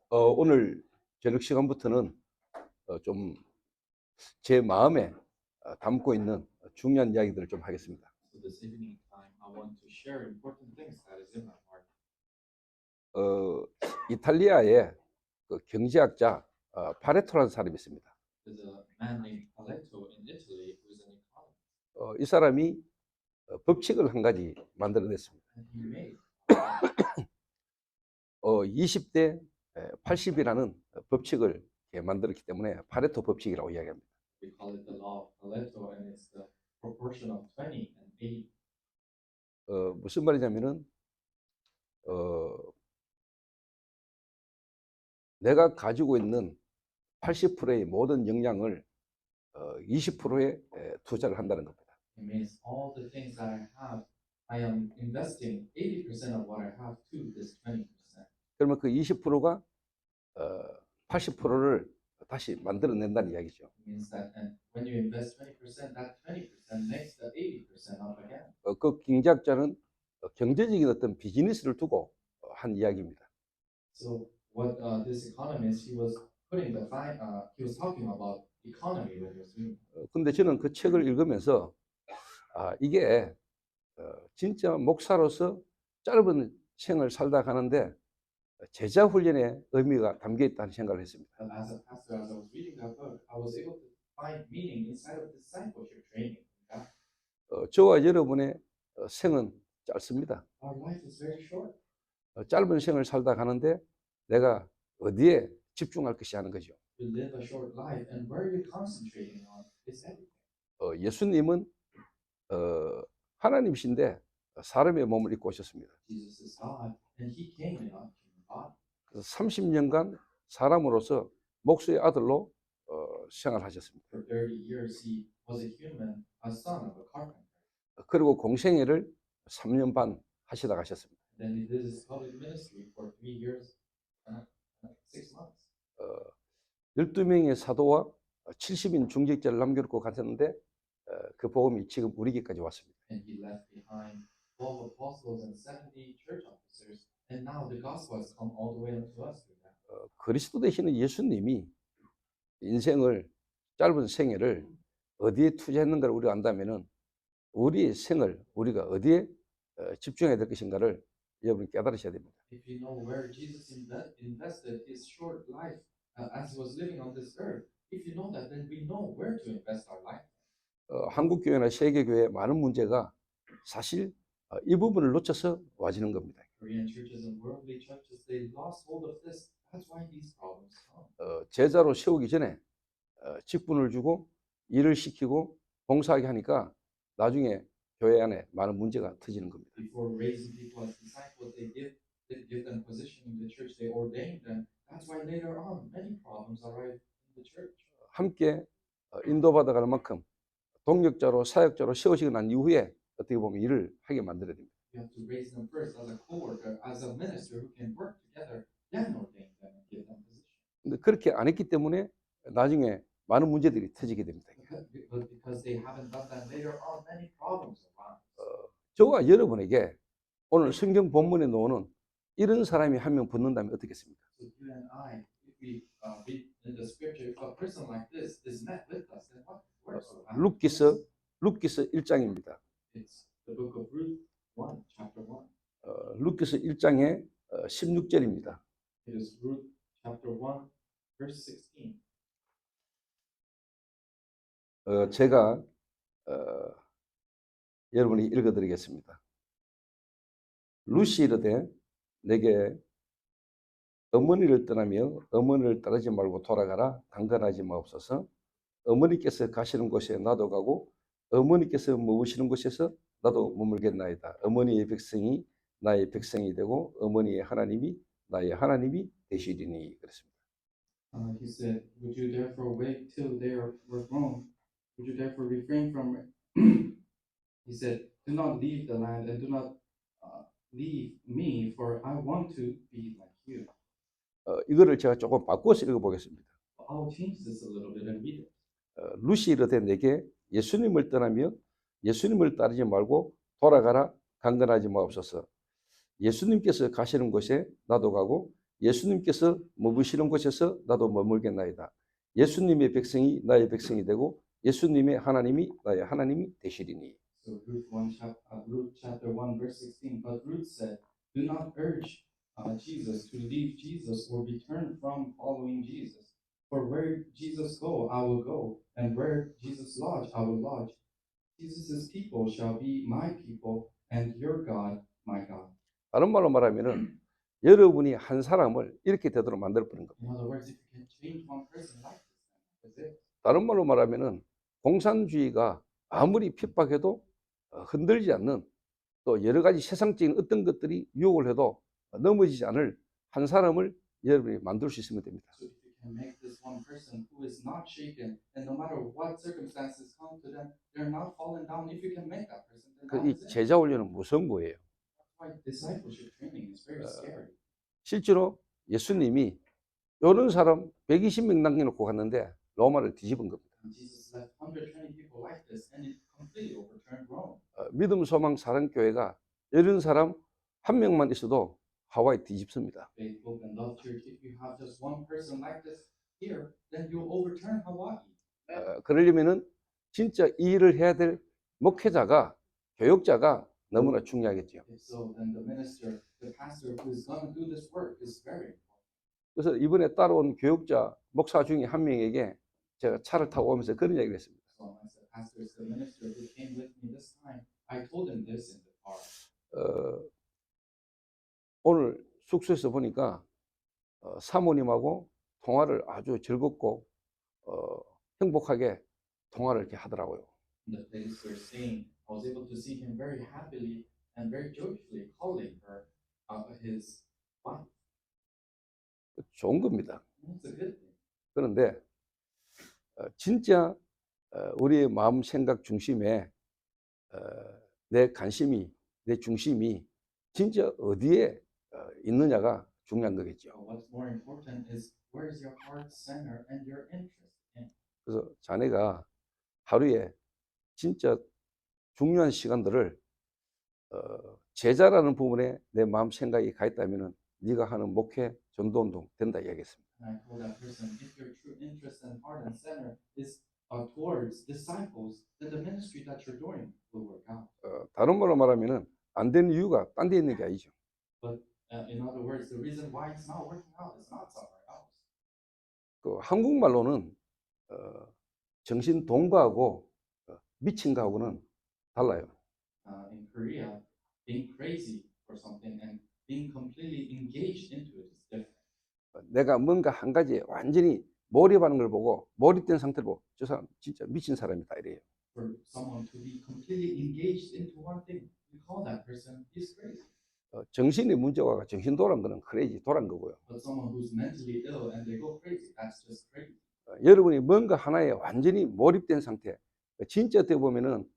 오늘 저녁 시간부터는 좀 제 마음에 담고 있는 중요한 이야기들을 좀 하겠습니다. So this evening time, I want to share important things that is in my heart. 어, 이탈리아의 그 경제학자 파레토라는 사람이 있습니다. There's a man named Paletto in Italy who is an economist, 이 사람이 법칙을 한 가지 만들어냈습니다. and he made 20대 80이라는 법칙을 이렇게 만들었기 때문에 파레토 법칙이라고 이야기합니다. we call it the law of Paletto, and it's the proportion of 20 and 80. 무슨 말이냐면은 내가 가지고 있는 80%의 모든 역량을 20%에 투자를 한다는 겁니다. It means all the things that I am investing 80% of what I have to this 20%. 그러면 그 20%가 80%를 다시 만들어낸다는 이야기죠. It means that and when you invest 20%, that 20% makes the 80% up again. 그 경제학자는 경제적인 어떤 비즈니스를 두고 한 이야기입니다. So what this economist he was he was talking about economy when he was doing. 근데 저는 그 책을 읽으면서 이게 진짜 목사로서 짧은 생을 살다 가는데 제자 훈련의 의미가 담겨 있다는 생각을 했습니다. But as a pastor, as I was reading that book, I was able to find meaning inside of discipleship training. 저와 여러분의 생은 짧습니다. Our life is very short. 짧은 생을 살다 가는데 내가 어디에 집중할 것이 하는 거죠. We live a short life, and where you're concentrating on is everything. 예수님은 하나님이신데 사람의 몸을 입고 오셨습니다. Jesus is God, and He came in a human body. 30년간 사람으로서 목수의 아들로 생활하셨습니다. For 30 years, He was a human, a son of a carpenter. 그리고 공생애를 3년 반 하시다 가셨습니다. Then He did His public ministry for 3 years, 6 months. 12명의 사도와 70인 중직자를 남겨놓고 가셨는데 그 복음이 지금 우리에게까지 왔습니다. And He left behind 12 apostles and 70 church officers, and now the gospel has come all the way unto us through that. 그리스도 되시는 예수님이 인생을 짧은 생애를 어디에 투자했는가를 우리가 안다면은 우리의 생을 우리가 어디에 집중해야 될 것인가를 여러분이 깨달으셔야 됩니다. If you know where Jesus invested His short life as He was living on this earth, if you know that, then we know where to invest our life. 한국 교회나 세계 교회의 많은 문제가 사실 이 부분을 놓쳐서 와지는 겁니다. Korean churches and worldly churches, they lost hold of this. That's why these problems come. 제자로 세우기 전에 직분을 주고 일을 시키고 봉사하게 하니까 나중에 교회 안에 많은 문제가 터지는 겁니다. Before raising people as disciples, they give them position in the church. They ordain them. That's why later on many problems arise in the church. 함께 인도받아갈 만큼 동역자로 사역자로 세우시고 난 이후에 어떻게 보면 일을 하게 만들어야 됩니다. You have to raise them first as a co-worker, as a minister who can work together, then ordain them and give them position. 근데 그렇게 안 했기 때문에 나중에 많은 문제들이 터지게 됩니다. But because they haven't done that later on, many problems arise. 저와 여러분에게 오늘 성경 본문에 나오는 이런 사람이 한 명 붙는다면 어떻겠습니까? So you and I, if we read in the scripture, if a person like this is met with us, then what works will happen? 룻기서 1장입니다. It's the book of Ruth 1, chapter 1. 룻기서 1장의 16절입니다. It is Ruth chapter 1, verse 16. 제가 여러분이 읽어드리겠습니다. 룻이 이르되 내게 어머니를 떠나며 어머니를 따르지 말고 돌아가라. 강건하지 마옵소서. 어머니께서 가시는 곳에 나도 가고 어머니께서 머무시는 곳에서 나도 머물겠나이다. 어머니의 백성이 나의 백성이 되고 어머니의 하나님이 나의 하나님이 되시리니. 그랬습니다. He said, would you therefore wait till they were grown? Would you therefore refrain from it? He said, do not leave the land and do not leave me, for I want to be like you. 이거를 제가 조금 바꿔서 읽어보겠습니다. I'll change this a little bit and read it. 룻이 이르되 내게 예수님을 떠나며 예수님을 따르지 말고 돌아가라. 강건하지 마옵소서. 예수님께서 가시는 곳에 나도 가고 예수님께서 머무시는 곳에서 나도 머물겠나이다. 예수님의 백성이 나의 백성이 되고 예수님의 하나님이 나의 하나님이 되시리니. So Ruth chapter 1 verse 16. But Ruth said, "Do not urge Jesus to leave Jesus or return from following Jesus. For where Jesus go, I will go, and where Jesus lodge, I will lodge. Jesus' people shall be my people, and your God my God." 다른 말로 말하면은 여러분이 한 사람을 이렇게 되도록 만들 버린 겁니다. In other words, if you can change one person like this, that's it. 다른 말로 말하면은 공산주의가 아무리 핍박해도 흔들리지 않는, 또 여러 가지 세상적인 어떤 것들이 유혹을 해도 넘어지지 않을 한 사람을 여러분이 만들 수 있으면 됩니다. So if you can make this one person who is not shaken, and no matter what circumstances come to them, they're not falling down. If you can make that person, then that 이 is it. 제자 훈련은 무서운 거예요. That's why discipleship training is very scary. 실제로 예수님이 이런 사람 120명 남겨놓고 갔는데 로마를 뒤집은 겁니다. And Jesus left 120 people like this, and it completely overturned Rome. 믿음 소망 사랑교회가 이런 사람 한 명만 있어도 하와이 뒤집습니다. Faith, Hope, and Love Church, if you have just one person like this here, then you'll overturn Hawaii. 그러려면은 진짜 이 일을 해야 될 목회자가, 교역자가 너무나 중요하겠죠. If so, then the minister, the pastor who is going to do this work is very important. 그래서 이번에 따라온 교역자 목사 중에 한 명에게 제가 차를 타고 오면서 그런 얘기를 했습니다. So as the pastor is the minister who came with me this time, I told him this in the car. 오늘 숙소에서 보니까 사모님하고 통화를 아주 즐겁고 행복하게 통화를 이렇게 하더라고요. In the place we're staying, I was able to see him very happily and very joyfully calling her his wife. 좋은 겁니다. It's a good thing. 그런데 진짜 우리의 마음 생각 중심에 내 관심이, 내 중심이 진짜 어디에 있느냐가 중요한 거겠죠. But what's more important is where is your heart center and your interest in. 그래서 자네가 하루에 진짜 중요한 시간들을 제자라는 부분에 내 마음 생각이 가 있다면은 네가 하는 목회 전도운동 된다 이야기했습니다. And I told that person, if your true interest and heart and center is towards disciples, then the ministry that you're doing will work out. 다른 말로 말하면은 안 되는 이유가 딴 데 있는 게 아니죠. But in other words, the reason why it's not working out is not somewhere else. 그 한국말로는 정신 동거하고 미친 거하고는 달라요. In Korea, being crazy for something and being completely engaged into it is different. 내가 뭔가 한 가지에 완전히 몰입하는 걸 보고 몰입된 상태를 보고 저 사람 진짜 미친 사람이다 이래요. For someone to be completely engaged into one thing, we call that person is crazy. 정신의 문제가 정신 돌아간 거는 크레이지 돌아간 거고요. But someone who's mentally ill and they go crazy, that's just crazy. 여러분이 뭔가 하나에 완전히 몰입된 상태, 진짜 어떻게 보면은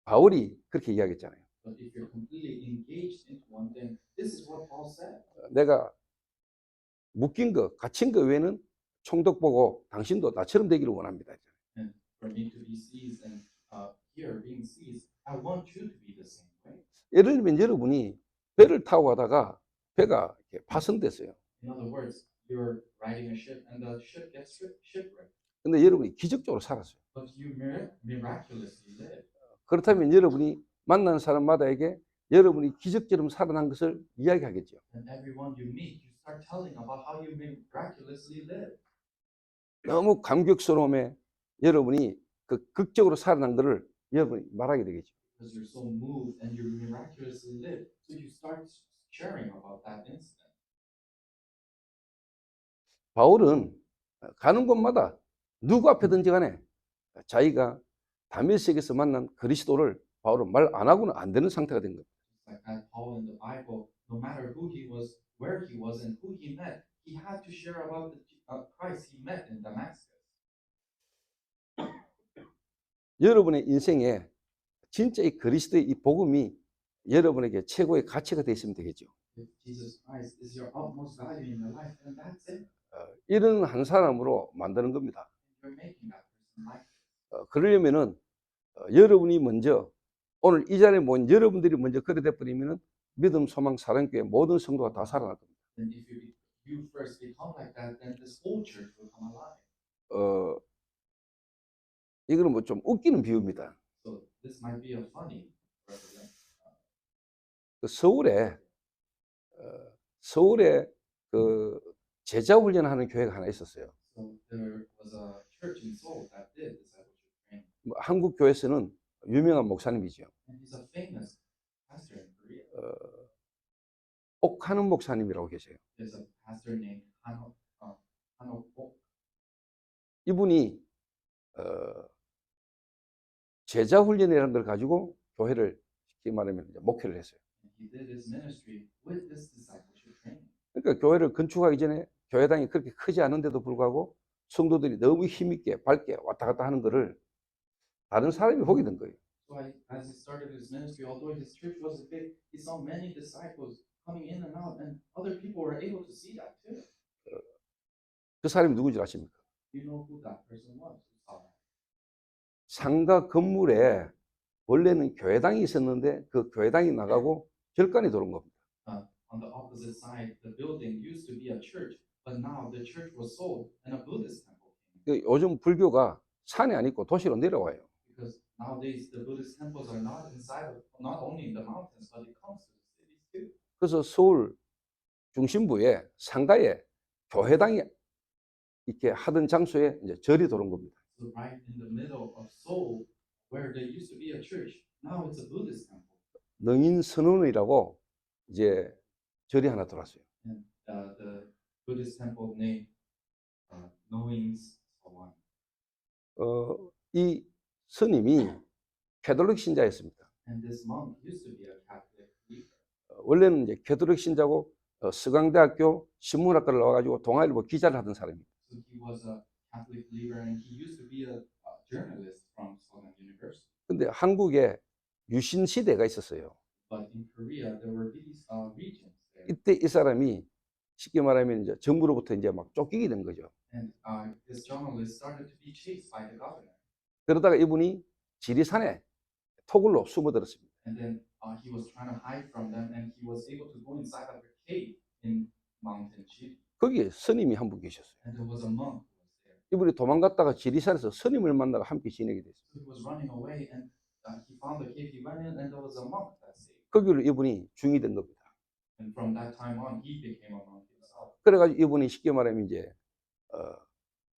바울이 그렇게 이야기했잖아요. But if you're completely engaged into one thing, this is what Paul said. 내가 묶인 거, 갇힌 거 외에는 총독 보고 당신도 나처럼 되기를 원합니다. And for me to be seized and here being seized, I want you to be the same way. 예를 들면 여러분이 배를 타고 가다가 배가 이렇게 파손됐어요. In other words, you're riding a ship and the ship gets shipwrecked, 근데 여러분이 기적적으로 살았어요. but you miraculously live. 그렇다면 여러분이 만나는 사람마다에게 여러분이 기적처럼 살아난 것을 이야기하겠죠. And everyone you meet, you start telling about how you miraculously live. 너무 감격스러움에 여러분이 그 극적으로 살아난 것을 여러분이 말하게 되겠죠. Because you're so moved and you miraculously live, so you start sharing about that incident. 바울은 가는 곳마다 누구 앞에든지 간에 자기가 다메섹에서 만난 그리스도를 바울은 말 안 하고는 안 되는 상태가 된 겁니다. Like that Paul in the Bible, no matter who he was, where he was, and who he met, he had to share about the Christ he met in Damascus. 여러분의 인생에 진짜 이 그리스도의 이 복음이 여러분에게 최고의 가치가 되어 있으면 되겠죠. If Jesus Christ is your utmost value in your life, then that's it. 이런 한 사람으로 만드는 겁니다. You're making that person like it. 그러려면은 여러분이 먼저 오늘 이 자리에 모인 여러분들이 먼저 그래 돼버리면은 믿음, 소망, 사랑교회 모든 성도가 다 살아날 겁니다. And if you first become like that, then this whole church will come alive. 어, 이거는 뭐 좀 웃기는 비유입니다. So this might be a funny represent. 그 서울에 그 제자 훈련하는 교회가 하나 있었어요. So there was a church in Seoul that did discipleship training, 뭐 한국 교회에서는 유명한 목사님이죠. and he's a famous pastor in Korea. 옥하는 목사님이라고 계세요. There's a pastor named Han-ok. 이분이 제자 훈련이라는 걸 가지고 교회를 쉽게 말하면 이제 목회를 했어요. He did his ministry with this discipleship training. 그러니까 교회를 건축하기 전에 교회당이 그렇게 크지 않은데도 불구하고 성도들이 너무 힘있게 밝게 왔다 갔다 하는 거를 다른 사람이 보게 된 거예요. So as he started his ministry, although his church was big, he saw many disciples coming in and out, and other people were able to see that too. 그 사람이 누군지 아십니까? You know who that person was? Who saw that? 상가 건물에 원래는 교회당이 있었는데 그 교회당이 나가고 절간이 들어온 겁니다. On the opposite side, the building used to be a church, but now the church was sold, and a Buddhist temple came. 요즘 불교가 산에 안 있고 도시로 내려와요. Because nowadays the Buddhist temples are not not only in the mountains, but it comes to the cities too. 그래서 서울 중심부에 상가에 교회당이 이렇게 하던 장소에 이제 절이 들어온 겁니다. So right in the middle of Seoul, where there used to be a church, now it's a Buddhist temple. 능인선원이라고 이제 절이 하나 들어왔어요. And the Buddhist temple named Knowings Sawan. 이 스님이 캐톨릭 신자였습니다. And this monk used to be a Catholic believer. 원래는 이제 캐톨릭 신자고 서강대학교 신문학과를 나와가지고 동아일보 기자를 하던 사람입니다. So he was a Catholic believer, and he used to be a journalist from Sogang University. 근데 한국에 유신 시대가 있었어요. But in Korea, there were these regions there. 이때 이 사람이 쉽게 말하면 이제 정부로부터 이제 막 쫓기게 된 거죠. And this journalist started to be chased by the governor. 그러다가 이분이 지리산에 토굴로 숨어들었습니다. And then he was trying to hide from them, and he was able to go inside of a cave in Mountain Chiri. 거기에 스님이 한 분 계셨어요. And there was a monk who was there. 이분이 도망갔다가 지리산에서 스님을 만나고 함께 지내게 됐어요. So he was running away, and he found the cave. He went in, and there was a monk that saved. 거기로 이분이 중이 된 겁니다. And from that time on, he became a monk himself. 그래가지고 이분이 쉽게 말하면 이제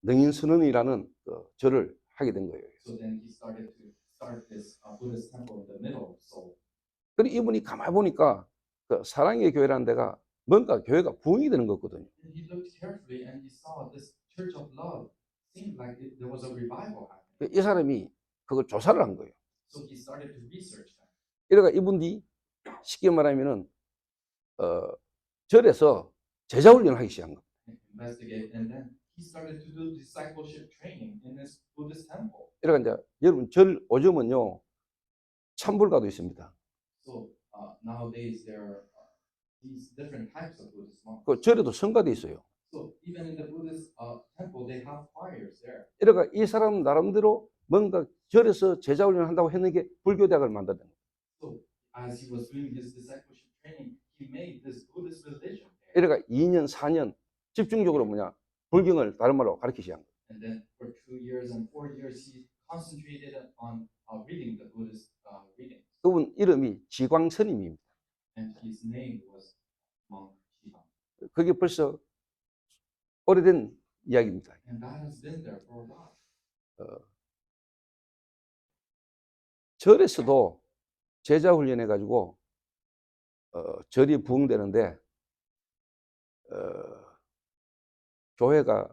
능인선언이라는 그 절을 하게 된 거예요. So then he started to start this Buddhist temple in the middle of Seoul. 그리고 이분이 가만히 보니까 그 사랑의 교회라는 데가 뭔가 교회가 부흥이 되는 거거든요. And he looked carefully, and he saw this Church of Love. Seemed like there was a revival happening. 이 사람이 그걸 조사를 한 거예요. So he started to research that. 이래가 이분이 쉽게 말하면은 절에서 제자 훈련을 하기 시작한 겁니다. Investigate, and then he started to do discipleship training in this Buddhist temple. 이래가 이제 여러분 절 오점은요 참불가도 있습니다. So nowadays there are these different types of Buddhist monks. 그 절에도 성가도 있어요. So even in the Buddhist temple, they have choirs there. 이래가 이 사람 나름대로 뭔가 절에서 제자 훈련을 한다고 했는 게 불교대학을 만드는 거예요. So as he was doing his discipleship training, he made this Buddhist religion there. 이래가 2년, 4년 집중적으로 불경을 다른 말로 가르치기 시작한 거예요. And then for 2 years and 4 years, he concentrated on reading the Buddhist readings. 그분 이름이 지광스님입니다. And his name was Monk Shihan. 그게 벌써 오래된 이야기입니다. And that has been there for a while. 절에서도 제자 훈련해 가지고 절이 부흥되는데 교회가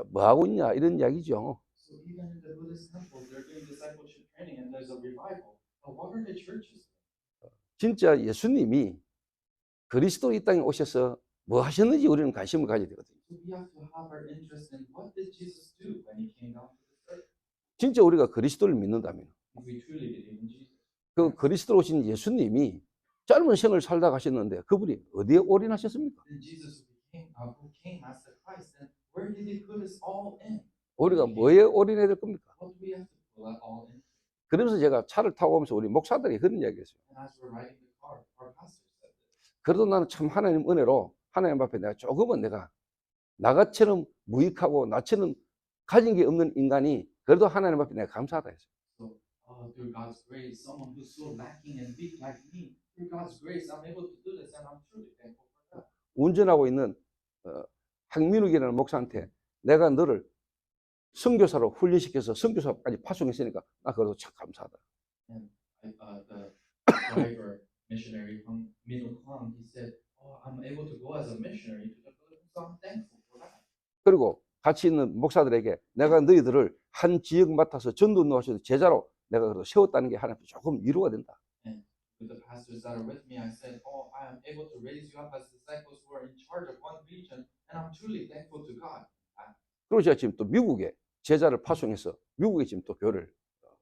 뭐 하고 있냐 이런 이야기죠. So even in the Buddhist temple, they're doing discipleship training, and there's a revival. But what are the churches? 진짜 예수님이 그리스도 이 땅에 오셔서 뭐 하셨는지 우리는 관심을 가져야 되거든요. So we have to have our interest in what did Jesus do when he came down to this earth. 진짜 우리가 그리스도를 믿는다면 If we truly believe in Jesus. 그 그리스도로 오신 예수님이 짧은 생을 살다 가셨는데 그분이 어디에 올인하셨습니까? Then Jesus who came as the Christ, then where did he put us all in? 우리가 뭐에 올인해야 될 겁니까? What do we have to put that all in? 그러면서 제가 차를 타고 오면서 우리 목사들이 그런 이야기했어요. And as we're riding the car, our pastor said this. 그래도 나는 참 하나님 은혜로 하나님 앞에 내가 조금은 내가 나같처럼 무익하고 나처럼 가진 게 없는 인간이 그래도 하나님 앞에 내가 감사하다 했어요. So, through God's grace, someone who's so lacking and weak like me, through God's grace, I'm able to do this, and I'm truly thankful for that. 운전하고 있는 황민욱이라는 목사한테 내가 너를 선교사로 훈련시켜서 선교사까지 파송했으니까 나 그래도 참 감사하다. And the driver, missionary Hwang Minuk Hwang, he said, "Oh, I'm able to go as a missionary to the Philippines, so I'm thankful for that." 그리고 같이 있는 목사들에게 내가 너희들을 한 지역 맡아서 전도 놓으셔서 제자로 내가 그래도 세웠다는 게 하나님께 조금 위로가 된다. And with the pastors that are with me, I said, "Oh, I am able to raise you up as disciples who are in charge of one region, and I'm truly thankful to God." 그리고 제가 지금 또 미국에 제자를 파송해서 미국에 지금 또 교회를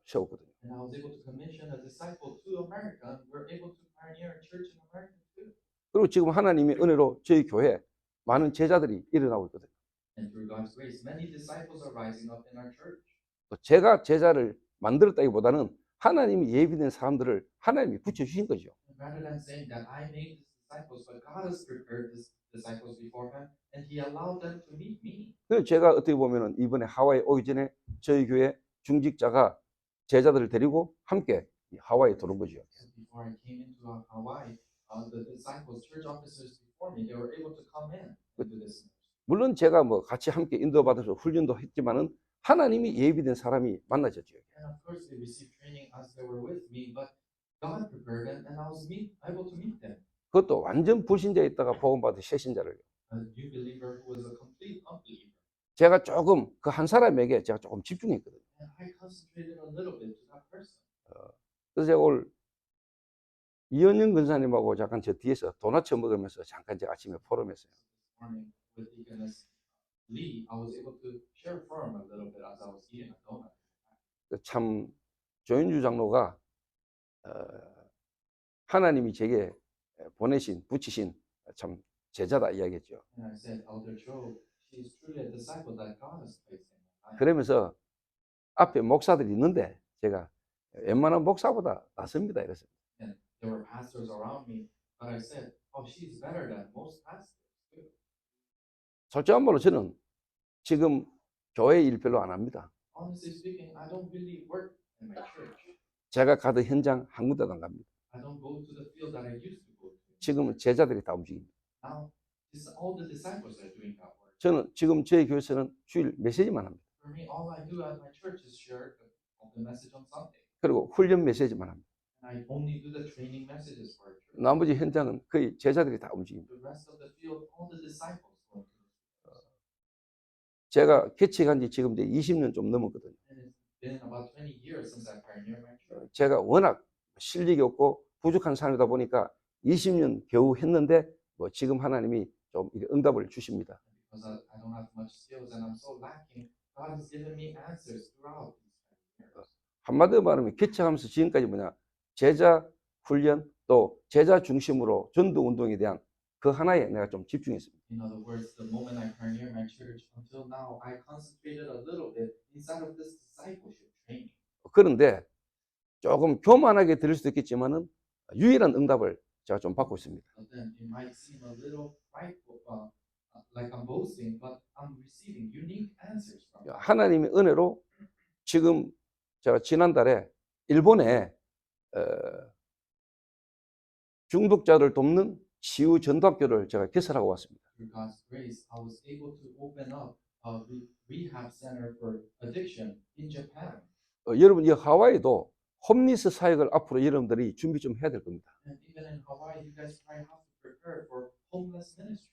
세웠거든요. And I was able to commission a disciple to America, and we're able to pioneer a church in America too. 그리고 지금 하나님의 은혜로 저희 교회에 많은 제자들이 일어나고 있거든요. And through God's grace, many disciples are rising up in our church. 또 제가 제자를 만들었다기보다는 하나님이 예비된 사람들을 하나님이 붙여주신 거죠. Rather than saying that I made these disciples, but God has prepared these disciples beforehand, and He allowed them to meet me. 그래서 제가 어떻게 보면은 이번에 하와이 오기 전에 저희 교회 중직자가 제자들을 데리고 함께 하와이에 들어온 거죠. Before I came into Hawaii, the disciples, church officers before me, they were able to come in into this. 물론 제가 뭐 같이 함께 인도받아서 훈련도 했지만은 하나님이 예비된 사람이 만나졌죠. And of course, they received training as they were with me, but God prepared them, and I was able to meet them. 그것도 완전 불신자에 있다가 복음받은 새신자를. A new believer who was a complete unbeliever. 제가 조금 그 한 사람에게 제가 조금 집중했거든요. And I concentrated a little bit to that person. 그래서 제가 오늘 이현영 근사님하고 잠깐 저 뒤에서 도넛 먹으면서 잠깐 제가 아침에 포럼했어요. This morning with Deaconess Lee, I was able to share from a little bit as I was eating a donut. 참 조윤주 장로가 하나님이 제게 보내신 붙이신 참 제자다 이야기했죠. And I said, Elder Joe, she's truly a disciple that God has placed in my life. 그러면서 앞에 목사들이 있는데 제가 웬만한 목사보다 낫습니다 이랬어요. And there were pastors around me, but I said, oh, she's better than most pastors. 솔직한 말로 저는 지금 교회 일 별로 안 합니다. Honestly speaking, I don't really work in my church. 제가 가던 현장 한 군데도 안 갑니다. I don't go to the field that I used to go to. 지금은 제자들이 다 움직입니다. Now, all the disciples are doing that work. 저는 지금 저희 교회에서는 주일 메시지만 합니다. For me, all I do at my church is share the message on Sunday. 그리고 훈련 메시지만 합니다. And I only do the training messages for our church. 나머지 현장은 거의 제자들이 다 움직입니다. The rest of the field, all the disciples go to. 제가 개척한 지 지금 이제 20년 좀 넘었거든요. And it's been about 20 years since I pioneered my church. 제가 워낙 실력이 없고 부족한 사람이다 보니까 20년 겨우 했는데 뭐 지금 하나님이 좀 응답을 주십니다. Because I don't have much skills and I'm so lacking, God has given me answers throughout these years. 한마디로 말하면 개척하면서 지금까지 뭐냐 제자 훈련 또 제자 중심으로 전도 운동에 대한 그 하나에 내가 좀 집중했습니다. In other words, the moment I pioneered my church until now, I concentrated a little bit inside of this discipleship training. 그런데 조금 교만하게 들릴 수도 있겠지만은 유일한 응답을 제가 좀 받고 있습니다. But then it might seem a little prideful, like I'm boasting, but I'm receiving unique answers from God. 하나님의 은혜로 지금 제가 지난달에 일본에 중독자를 돕는 치유 전도학교를 제가 개설하고 왔습니다. Through God's grace, I was able to open up a rehab center for addiction in Japan. 여러분 이 하와이도 홈리스 사역을 앞으로 여러분들이 준비 좀 해야 될 겁니다. And even in Hawaii, you guys probably have to prepare for homeless ministry.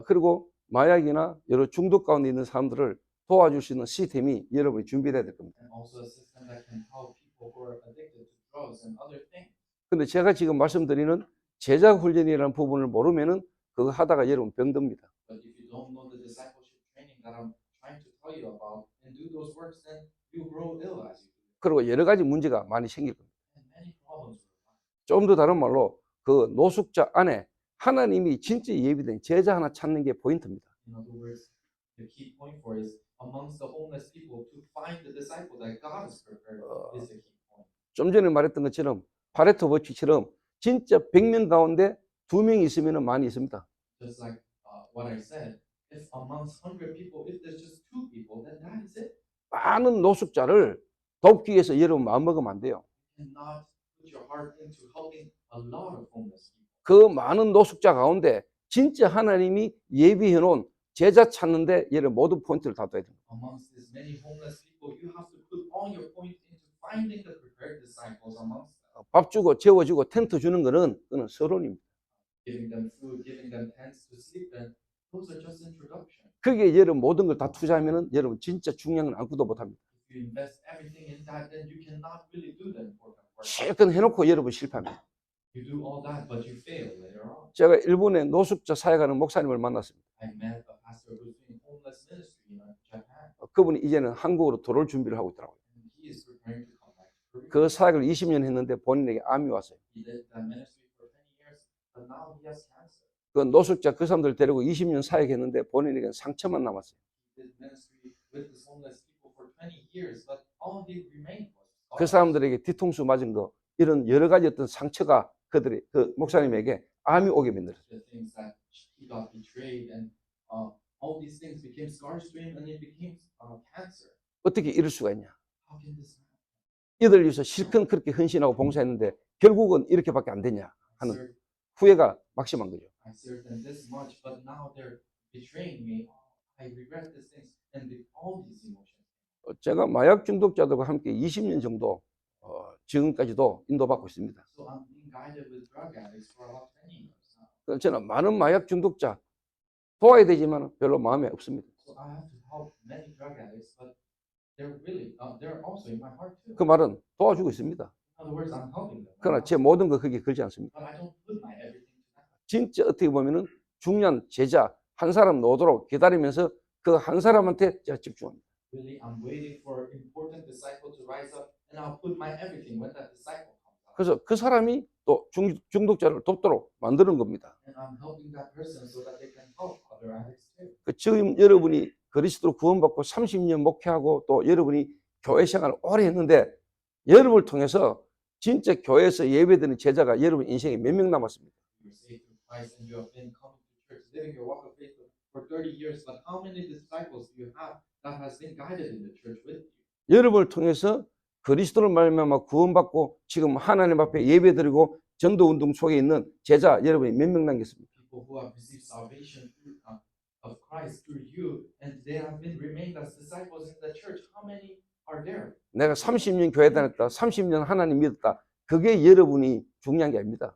그리고 마약이나 여러 중독 가운데 있는 사람들을 도와줄 수 있는 시스템이 여러분이 준비돼야 될 겁니다. And also a system that can help people who are addicted to drugs and other things. 근데 제가 지금 말씀드리는 제자 훈련이라는 부분을 모르면은 그거 하다가 여러분 병듭니다. But if you don't know the discipleship training that I'm trying to tell you about and do those works, then you grow ill as you do. 그리고 여러 가지 문제가 많이 생길 겁니다. And many problems will arise. 좀 더 다른 말로 그 노숙자 안에 하나님이 진짜 예비된 제자 하나 찾는 게 포인트입니다. In other words, the key point for is amongst the homeless people to find the disciple that God has prepared is the key point. 좀 전에 말했던 것처럼 파레토 법칙처럼 진짜 100명 가운데 2명이 있으면 많이 있습니다. Just like what I said, if amongst 100 people, if there's just 2 people, then that is it. 많은 노숙자를 돕기 위해서 여러분 마음먹으면 안 돼요. You cannot put your heart into helping a lot of homeless people. 그 많은 노숙자 가운데 진짜 하나님이 예비해 놓은 제자 찾는데 여러분 모든 포인트를 다 둬야 됩니다. Amongst these many homeless people, you have to put all your point into finding the prepared disciples amongst them. 밥 주고 재워주고 텐트 주는 거는 그는 서론입니다. Giving them food, giving them tents to sleep in, those are just introduction. 거기에 여러분 모든 걸 다 투자하면은 여러분 진짜 중요한 건 아무것도 못합니다. If you invest everything in that, then you cannot really do the important work. 실컷 해놓고 여러분 실패합니다. You do all that, but you fail later on. 제가 일본에 노숙자 사역하는 목사님을 만났습니다. I met a pastor who's doing homeless ministry in Japan. 그분이 이제는 한국으로 돌아올 준비를 하고 있더라고요. And he is preparing to come back to Korea. 그 사역을 20년 했는데 본인에게 암이 왔어요. He did that ministry for 20 years, but now he has cancer. 그 노숙자 그 사람들 데리고 20년 사역했는데 본인에게 상처만 남았어요. He did ministry with these homeless people for 20 years, but all he remained was 그 scars. 사람들에게 뒤통수 맞은 거 이런 여러 가지 어떤 상처가 그들이 그 목사님에게 암이 오게 만들었어요. The things that he got betrayed, and all these things became scars to him, and it became cancer. 어떻게 이럴 수가 있냐? How can this happen? 이들 위해서 실컷 그렇게 헌신하고 봉사했는데 결국은 이렇게밖에 안 되냐 하는 Sir, 후회가 막심한 거죠. I served them this much, but now they're betraying me. I regret these things, and all these emotions. 제가 마약 중독자들과 함께 20년 정도 지금까지도 인도받고 있습니다. So I'm being guided with drug addicts for about 20 years now. 그래서 저는 많은 마약 중독자 도와야 되지만 별로 마음에 없습니다. So I have to help many drug addicts, but they're really, they're also in my heart too. 그 말은 도와주고 있습니다. In other words, I'm helping them. 그러나 제 모든 거 거기에 걸지 않습니다. But I don't put my everything to that. 진짜 어떻게 보면은 중요한 제자 한 사람 나오도록 기다리면서 그 한 사람한테 제가 집중합니다. Really, I'm waiting for important disciple to rise up, and I'll put my everything when that disciple comes up. 그래서 그 사람이 또 중독자를 돕도록 만드는 겁니다. And I'm helping that person so that they can help other addicts too. 그 지금 여러분이 그리스도로 구원받고 30년 목회하고 또 여러분이 교회 생활을 오래 했는데 여러분을 통해서 진짜 교회에서 예배드리는 제자가 여러분 인생에 몇 명 남았습니까? You're saved through Christ, and you have been coming to church, living your walk of faith for 30 years. But how many disciples do you have that has been guided in the church with you? 여러분을 통해서 그리스도를 말미암아 구원받고 지금 하나님 앞에 예배드리고 전도운동 속에 있는 제자 여러분이 몇 명 남겼습니까? People who have received salvation through, of Christ through you, and they have been remained as disciples in the church. How many are there? 내가 30년 교회 다녔다, 30년 하나님 믿었다. 그게 여러분이 중요한 게 아닙니다.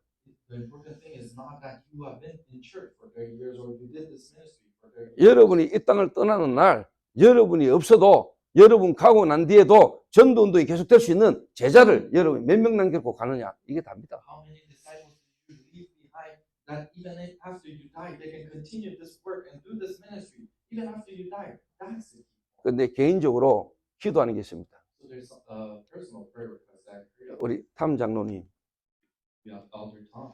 The important thing is not that you have been in church for 30 years or you did this ministry for 30 years. 여러분이 이 땅을 떠나는 날 여러분이 없어도 여러분 가고 난 뒤에도 전도운동이 계속될 수 있는 제자를 여러분이 몇 명 남기고 가느냐 이게 답니다. How many disciples do you leave behind that even if after you die, they can continue this work and do this ministry even after you die? That's it. 그런데 개인적으로 기도하는 게 있습니다. So there's a personal prayer request that I pray. 우리 탐 장로님, We have Elder Tom.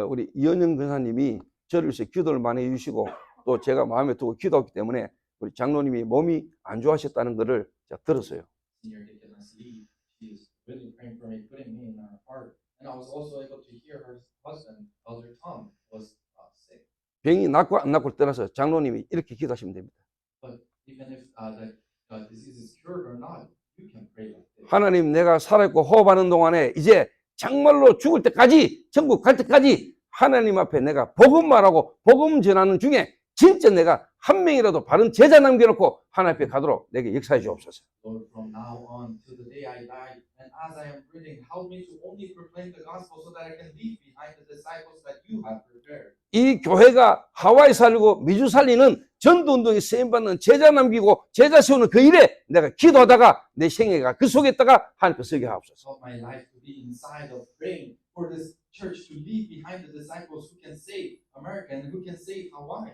우리 이현영 권사님이 저를 위해서 기도를 많이 해주시고 또 제가 마음에 두고 기도했기 때문에 우리 장로님이 몸이 안 좋아하셨다는 것을 제가 들었어요. Senior Deaconess Lee, she is really praying for me, putting me in her heart. And I was also able to hear her husband, Elder Tom, was sick. 병이 낫고 안 낫고를 떠나서 장로님이 이렇게 기도하시면 됩니다. But even if the disease is cured or not, you can pray like this. 하나님, 내가 살아있고 호흡하는 동안에 이제 정말로 죽을 때까지, 천국 갈 때까지 하나님 앞에 내가 복음 말하고 복음 전하는 중에 진짜 내가 한 명이라도 바른 제자 남겨놓고 하나님 앞에 가도록 내게 역사해 주옵소서. Lord, from now on till the day I die, and as I am breathing, help me to only proclaim the gospel so that I can leave behind the disciples that you have prepared. 이 교회가 하와이 살리고 미주 살리는 전도운동에 쓰임받는 제자 남기고 제자 세우는 그 일에 내가 기도하다가 내 생애가 그 속에 있다가 하나님 앞에 서게 하옵소서. Help my life to be inside of praying for this church to leave behind the disciples who can save America and who can save Hawaii.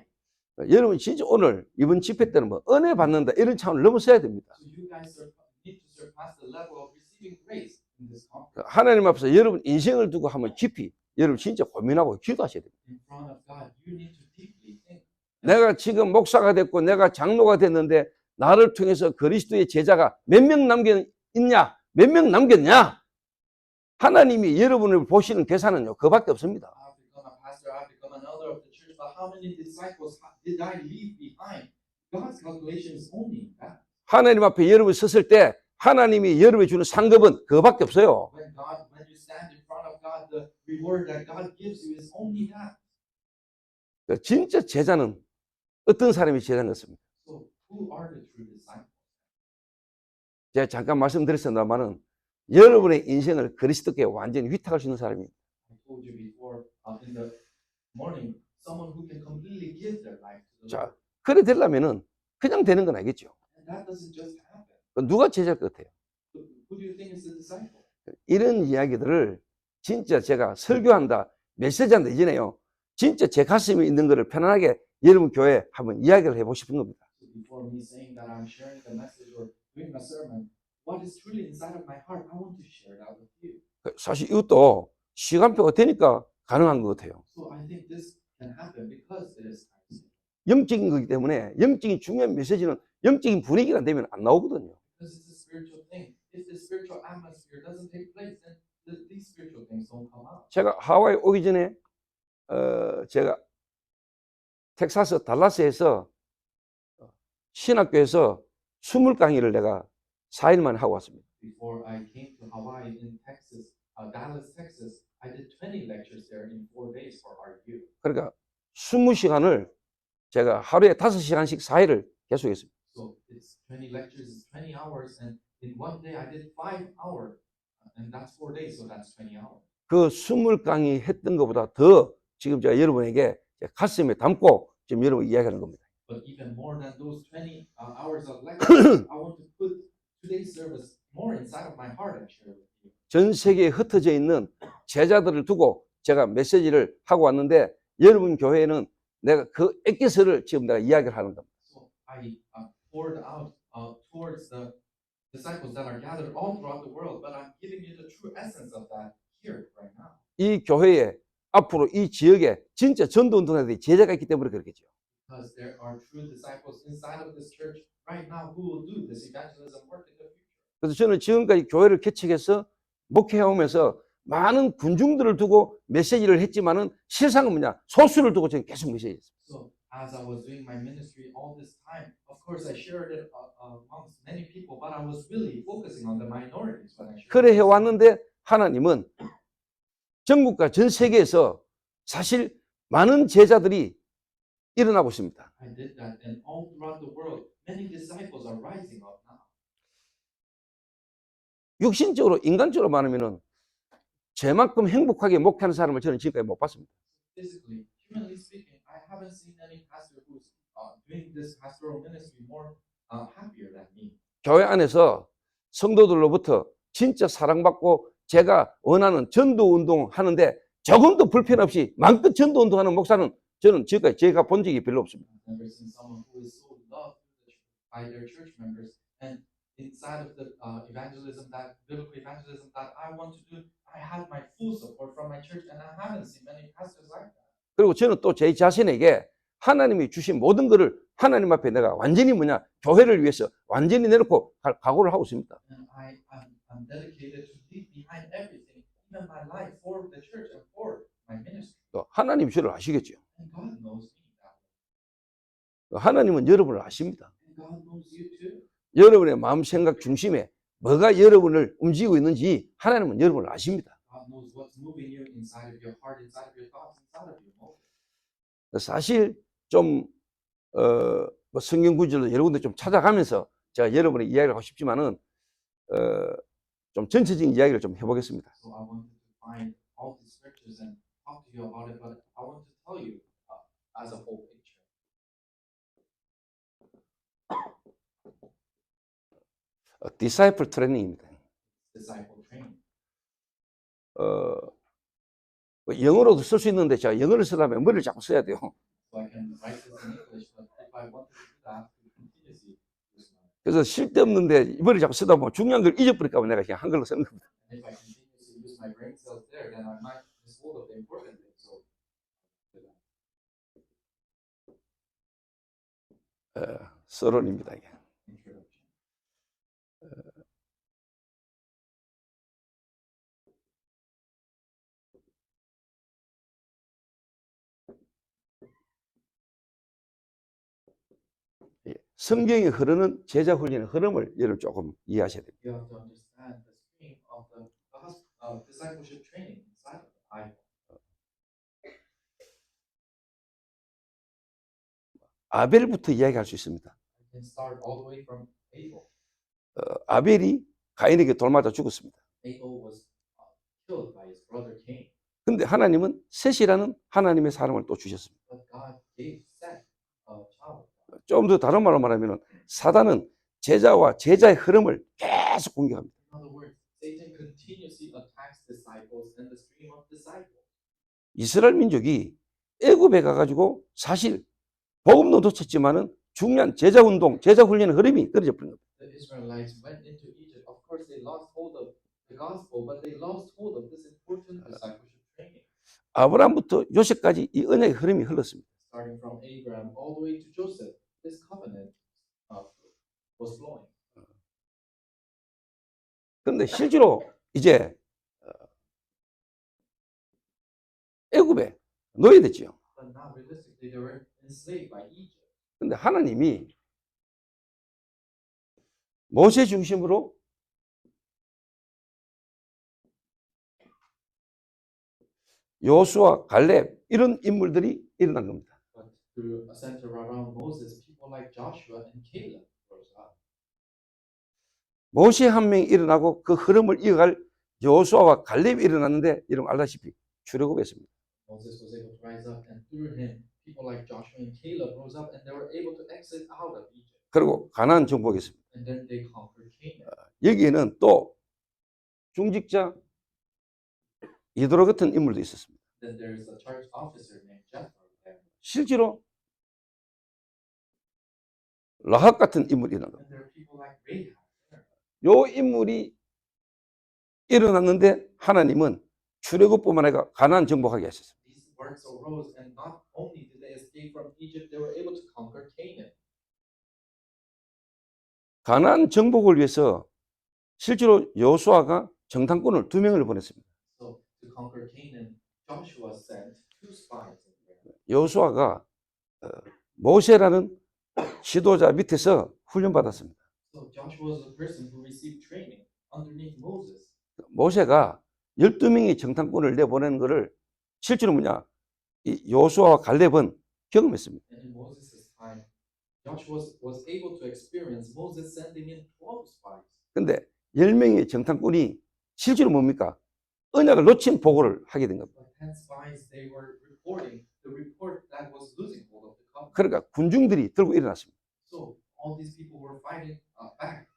여러분 진짜 오늘 이번 집회 때는 뭐 은혜 받는다 이런 차원을 넘어서야 됩니다. So you guys need to surpass the level of receiving grace in this conference. 하나님 앞에서 여러분 인생을 두고 한번 깊이 여러분 진짜 고민하고 기도하셔야 됩니다. In front of God, you need to deeply think. 내가 지금 목사가 됐고 내가 장로가 됐는데 나를 통해서 그리스도의 제자가 몇 명 남겼냐? 몇 명 남겼냐? 하나님이 여러분을 보시는 계산은요 그밖에 없습니다. I've become a pastor, pastor, I've become an elder of the church, but how many disciples did I leave behind? God's calculation is only that. 하나님 앞에 여러분이 섰을 때 하나님이 여러분이 주는 상급은 그거밖에 없어요. When you stand in front of God, the reward that God gives you is only that. 진짜 제자는 어떤 사람이 제자인 것입니다. So who are the true disciples? 제가 잠깐 말씀드렸습니다만은 여러분의 인생을 그리스도께 완전히 위탁할 수 있는 사람입니다. I told you before in the morning, someone who can completely give their life to the 자, Lord. 그래 되려면은 그냥 되는 건 아니겠죠. And that doesn't just happen. 누가 제자일 것 같아요? Who do you think is the disciple? 이런 이야기들을 진짜 제가 설교한다, 메시지한다 이전에요. 진짜 제 가슴에 있는 거를 편안하게 여러분 교회에 한번 이야기를 해보고 싶은 겁니다. So before me saying that I'm sharing the message or doing a sermon, what is truly inside of my heart, I want to share that with you. 사실 이것도 시간표가 되니까 가능한 것 같아요. So I think this can happen because it is time. 영적인 거기 때문에 영적인 중요한 메시지는 영적인 분위기가 안 되면 안 나오거든요. Because it's a spiritual thing. If the spiritual atmosphere doesn't take place, then these spiritual things don't come out. 제가 하와이 오기 전에 제가 텍사스 달라스에서 신학교에서 20 강의를 내가 4일 만에 하고 왔습니다. Before I came to Hawaii in Texas, Dallas, Texas, I did 20 lectures there in 4 days for our youth. 그러니까 20시간을 제가 하루에 5시간씩 4일을 계속했습니다. So it's 20 lectures, it's 20 hours, and in one day I did 5 hours, and that's 4 days, so that's 20 hours. 그 20 강의 했던 것보다 더 지금 제가 여러분에게 가슴에 담고 지금 여러분 이야기하는 겁니다. But even more than those 20 hours of lecture, I want to put today's service more inside of my heart and share with you. 전 세계에 흩어져 있는 제자들을 두고 제가 메시지를 하고 왔는데 여러분 교회에는 내가 그 액기스를 지금 내가 이야기를 하는 겁니다. So I poured out towards the disciples that are gathered all throughout the world, but I'm giving you the true essence of that here right now. 이 교회에 앞으로 이 지역에 진짜 전도 운동자들이 제자가 있기 때문에 그렇겠죠. Because there are true disciples inside of this church right now who will do this evangelism work in the future. 그래서 저는 지금까지 교회를 개척해서 목회해오면서 많은 군중들을 두고 메시지를 했지만은 실상은 뭐냐? 소수를 두고 저는 계속 메시지했어요. So as I was doing my ministry all this time, of course I shared it amongst many people, but I was really focusing on the minorities when I shared. 그래 해왔는데 하나님은 전국과 전 세계에서 사실 많은 제자들이 일어나고 있습니다. I did that, and all throughout the world, many disciples are rising up now. 육신적으로 인간적으로 말하면은 제만큼 행복하게 목회하는 사람을 저는 지금까지 못 봤습니다. Physically, humanly speaking, I haven't seen any pastor who's doing this pastoral ministry more happier than me. 교회 안에서 성도들로부터 진짜 사랑받고 제가 원하는 전도 운동 하는데 조금도 불편 없이 마음껏 전도 운동하는 목사는 저는 지금까지 제가 본 적이 별로 없습니다. I've never seen someone who is so loved by their church members, and inside of the evangelism, that biblical evangelism that I want to do, I have my full support from my church, and I haven't seen many pastors like that. 그리고 저는 또 제 자신에게 하나님이 주신 모든 것을 하나님 앞에 내가 완전히 뭐냐 교회를 위해서 완전히 내놓고 각오를 하고 있습니다. And I'm dedicated to leave behind everything, even my life, for the church and for my ministry. 또 하나님 저를 아시겠죠. And God knows me that way. 하나님은 여러분을 아십니다. And God knows you too. 여러분의 마음 생각 중심에 뭐가 여러분을 움직이고 있는지 하나님은 여러분을 아십니다. God knows what's moving you inside of your heart, inside of your thoughts, inside of your motives. 사실 좀 뭐 성경 구절도 여러 군데 좀 찾아가면서 제가 여러분의 이야기를 하고 싶지만은 좀 전체적인 이야기를 좀 해보겠습니다. So I wanted to find all the scriptures and talk to you about it, but I want to tell you as a whole picture. 디사이플 트레이닝입니다. Disciple training. 영어로도 쓸 수 있는데 제가 영어를 쓰려면 머리를 자꾸 써야 돼요. So I can write this in English, but if I wanted to do that, I have to continuously use my. 그래서 쓸데없는데 머리를 자꾸 쓰다 보면 중요한 걸 잊어버릴까 봐 내가 그냥 한글로 쓰는 겁니다. And if I continuously use my brain cells there, then I might miss hold of the important things. So 서론입니다. 이게. introduction. 성경에 흐르는 제자 훈련의 흐름을 여러분 조금 이해하셔야 됩니다. You have to understand the stream of the discipleship training inside of the Bible. 아벨부터 이야기할 수 있습니다. You can start all the way from Abel. 아벨이 가인에게 돌 맞아 죽었습니다. Abel was killed by his brother Cain. 근데 하나님은 셋이라는 하나님의 사람을 또 주셨습니다. But God gave Seth a child. 좀 더 다른 말로 말하면 사단은 제자와 제자의 흐름을 계속 공격합니다. In other words, Satan continuously attacks disciples and the stream of disciples. 이스라엘 민족이 애굽에 가가지고 사실 복음도 놓쳤지만은 중요한 제자 운동, 제자 훈련의 흐름이 끊어져 버린 겁니다. The Israelites went into Egypt. Of course, they lost hold of the gospel, but they lost hold of this important discipleship training. 아브라함부터 요셉까지 이 언약의 흐름이 흘렀습니다. Starting from Abraham all the way to Joseph, this covenant was flowing. 그런데 실제로 이제 애굽에 노예됐지요. But now, realistically, they were enslaved by Egypt. 근데 하나님이 모세 중심으로 요수아, 갈렙 이런 인물들이 일어난 겁니다. But through a center around Moses, people like Joshua and Caleb rose up. 모세 한 명이 일어나고 그 흐름을 이어갈 요수아와 갈렙이 일어났는데 여러분 알다시피 출애굽했습니다. Moses was able to rise up, and through him, people like Joshua and Caleb rose up, and they were able to exit out of Egypt. 그리고 가나안 정복했습니다. And then they conquered Canaan. 여기에는 또 중직자 이도로 같은 인물도 있었습니다. Then there is a church officer named Jethro there. 실제로 라합 같은 인물이 일어난 겁니다. And there are people like Rahab there. 요 인물이 일어났는데 하나님은 출애굽뿐만 아니라 가나안 정복하게 하셨습니다. These works arose, and not only did they escape from Egypt, they were able to conquer Canaan. 가나안 정복을 위해서 실제로 여호수아가 정탐꾼을 2명을 보냈습니다. So to conquer Canaan, Joshua sent 2 spies in there. 여호수아가 모세라는 지도자 밑에서 훈련받았습니다. So Joshua was the person who received training underneath Moses. 모세가 12명의 정탐꾼을 내보내는 것을 실제로 뭐냐, 이 여호수아와 갈렙은 경험했습니다. And in Moses' time, Joshua was able to experience Moses sending in 12 spies. 근데 10명의 정탐꾼이 실제로 뭡니까? 언약을 놓친 보고를 하게 된 겁니다. But 10 spies, they were reporting the report that was losing hold of the covenant. 그러니까 군중들이 들고 일어났습니다. So all these people were fighting back.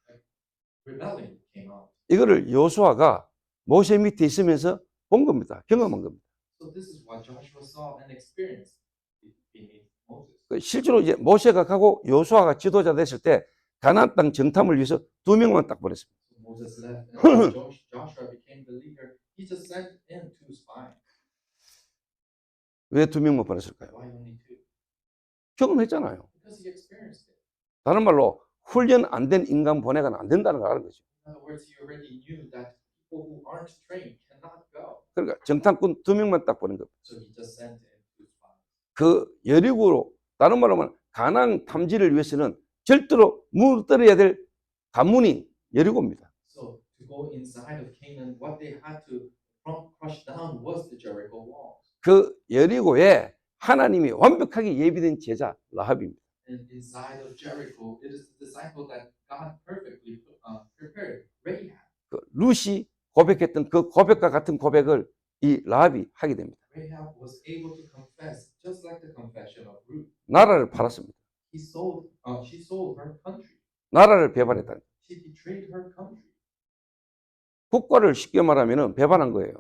Rebellion came out. 이거를 여호수아가 모세 밑에 있으면서 본 겁니다. 경험한 겁니다. So this is what Joshua saw and experienced beneath Moses. 실제로 이제 모세가 가고 여호수아가 지도자 됐을 때 가나안 땅 정탐을 위해서 2명만 딱 보냈습니다. So Moses left, and when Joshua became the leader, he just sent in 2 spies. 왜 2명만 보냈을까요? Why only 2? 경험했잖아요. Because he experienced it. 다른 말로 훈련 안 된 인간 보내가는 안 된다는 걸 아는 거죠. In other words, he already knew that people who aren't trained cannot go. 그러니까 정탐꾼 2명만 딱 보낸 겁니다. So he just sent in 2 spies. 그 여리고로 다른 말로 하면 가나안 탐지를 위해서는 절대로 무너뜨려야 될 관문이 여리고입니다. So to go inside of Canaan, what they had to crush down was the Jericho walls. 그 여리고에 하나님이 완벽하게 예비된 제자 라합입니다. And inside of Jericho, it is the disciple that God perfectly prepared, Rahab. 그 룻이 고백했던 그 고백과 같은 고백을 이 라합이 하게 됩니다. Rahab was able to confess, just like the confession of Ruth. 나라를 팔았습니다. She sold her country. 나라를 배반했다. She betrayed her country. 국가를 쉽게 말하면 배반한 거예요.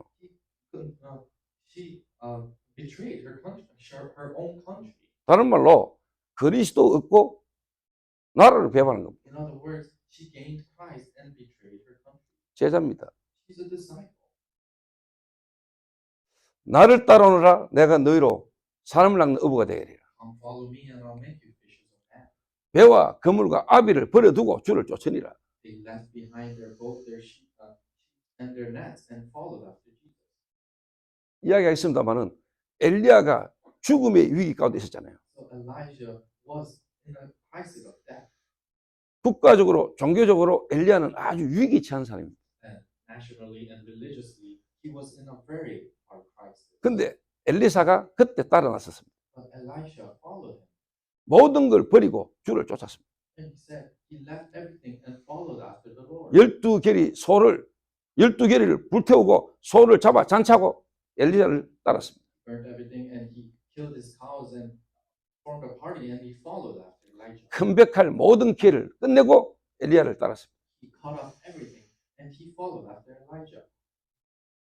She betrayed her country, her own country. 다른 말로 그리스도 얻고 나라를 배반한 겁니다. In other words, she gained Christ and betrayed her country. 제자입니다. She's a disciple. 나를 따라오너라 내가 너희로 사람을 낚는 어부가 되리라. Come follow me and I'll make you fishers of men. 배와 그물과 아비를 버려두고 주를 쫓으니라. They left behind their boat, their sheep, and their nets and followed after Jesus. 이야기하겠습니다만은 엘리야가 죽음의 위기 가운데 있었잖아요. So Elijah was in a crisis of death. 국가적으로 종교적으로 엘리야는 아주 위기에 처한 사람입니다. And nationally and religiously, he was in a very hard crisis. 근데 엘리사가 그때 따라 나섰습니다. But Elisha followed him. 모든 걸 버리고 주를 쫓았습니다. And he said he left everything and followed after the Lord. 12개리를 불태우고 소를 잡아 잔치하고 엘리야를 따랐습니다. Burnt everything and he killed his cows and formed a party and he followed after Elijah. 컴백할 모든 기회를 끝내고 엘리야를 따랐습니다. He cut off everything and he followed after Elijah.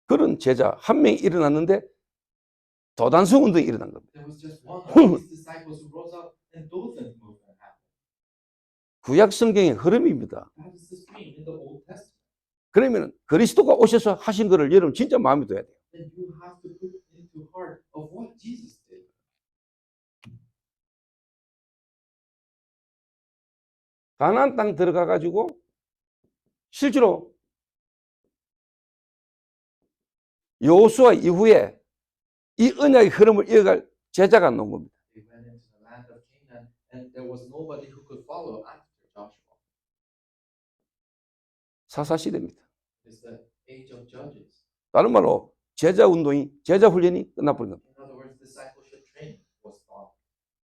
그런 제자 한 명이 일어났는데 도단성 운동이 일어난 겁니다. There was just one of his disciples who rose up and Dothan movement happened. 구약 성경의 흐름입니다. That is the stream in the Old Testament. 그러면 그리스도가 오셔서 하신 것을 여러분 진짜 마음에 둬야 돼요. Then you have to put into heart of what Jesus did. 가나안 땅 들어가 가지고 실제로 여호수아 이후에 이 언약의 흐름을 이어갈 제자가 나온 겁니다. They went into the land of Canaan and there was nobody who could follow after Joshua. 사사시대입니다. It's the age of Judges. 다른 말로 제자 운동이 제자 훈련이 끝나버린 겁니다. In other words, discipleship training was stopped.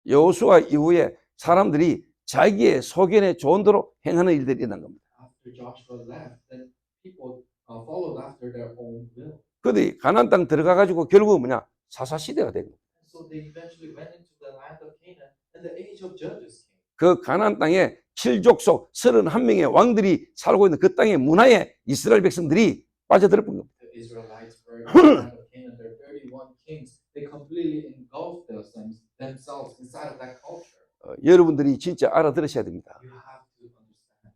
여호수아 이후에 사람들이 자기의 소견에 좋은 대로 행하는 일들이 일어난 겁니다. After Joshua left, then people followed after their own will. 그들이 가나안 땅 들어가 가지고 결국은 뭐냐? 사사시대가 된 겁니다. So they eventually went into the land of Canaan and the age of Judges came. 그 가나안 땅에 7족속 31명의 왕들이 살고 있는 그 땅의 문화에 이스라엘 백성들이 빠져들어 본 겁니다. The Israelites were in the land of Canaan. There are 31 kings. They completely engulfed themselves inside of that culture. 여러분들이 진짜 알아들으셔야 됩니다. You have to understand.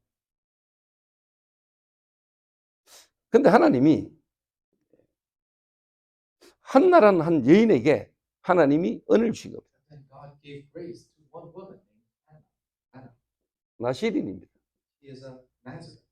근데 하나님이 한나라는 한 여인에게 하나님이 은혜를 주신 겁니다. And God gave grace to one woman named Hannah. 나시린입니다. She is a Nazareth.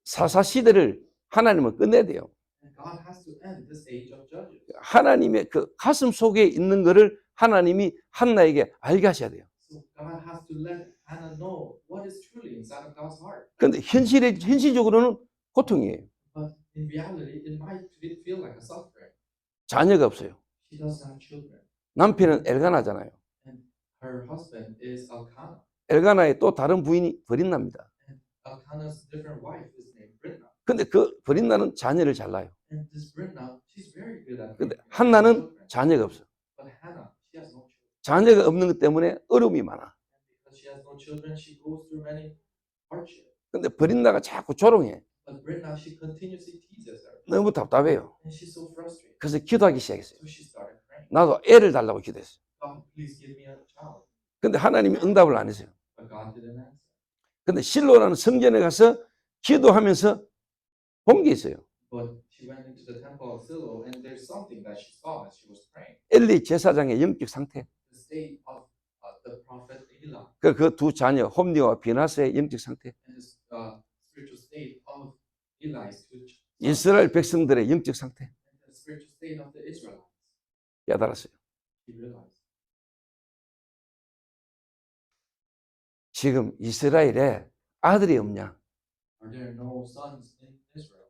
사사시대를 하나님은 끝내야 돼요. And God has to end this age of Judges. 하나님의 그 가슴 속에 있는 것을 하나님이 한나에게 알게 하셔야 돼요. So God has to let Hannah know what is truly inside of God's heart. 근데 현실적으로는 고통이에요. But in reality, it might feel like a suffering. 자녀가 없어요. She doesn't have children. 남편은 엘가나잖아요. And her husband is Elkanah. 엘가나의 또 다른 부인이 버린납니다. And Elkanah's different wife is named Britna. 근데 그 버린나는 자녀를 잘 낳아요. And this Britna, she's very good at 근데 raising 한나는 children. 자녀가 없어요. But Hannah, she has no children. 자녀가 없는 것 때문에 어려움이 많아. And because she has no children, she goes through many hardships. 근데 버린나가 자꾸 조롱해. But Britna, she continuously teases her. 너무 답답해요. And she's so frustrated. 그래서 기도하기 시작했어요. So she started praying. 나도 애를 달라고 기도했어요. God, please give me a child. 근데 하나님이 응답을 안 했어요. But God didn't answer. 근데 실로라는 성전에 가서 기도하면서 본 게 있어요. But she went into the temple of Shiloh, and there's something that she saw as she was praying. 엘리 제사장의 영적 상태. The state of the prophet Eli 그 두 자녀 홈리와 비나스의 영적 상태. and the spiritual state of Eli's two sons, 이스라엘 백성들의 영적 상태. and the spiritual state of the Israelites. 깨달았어요. She realized. 지금 이스라엘에 아들이 없냐? Are there no sons in Israel?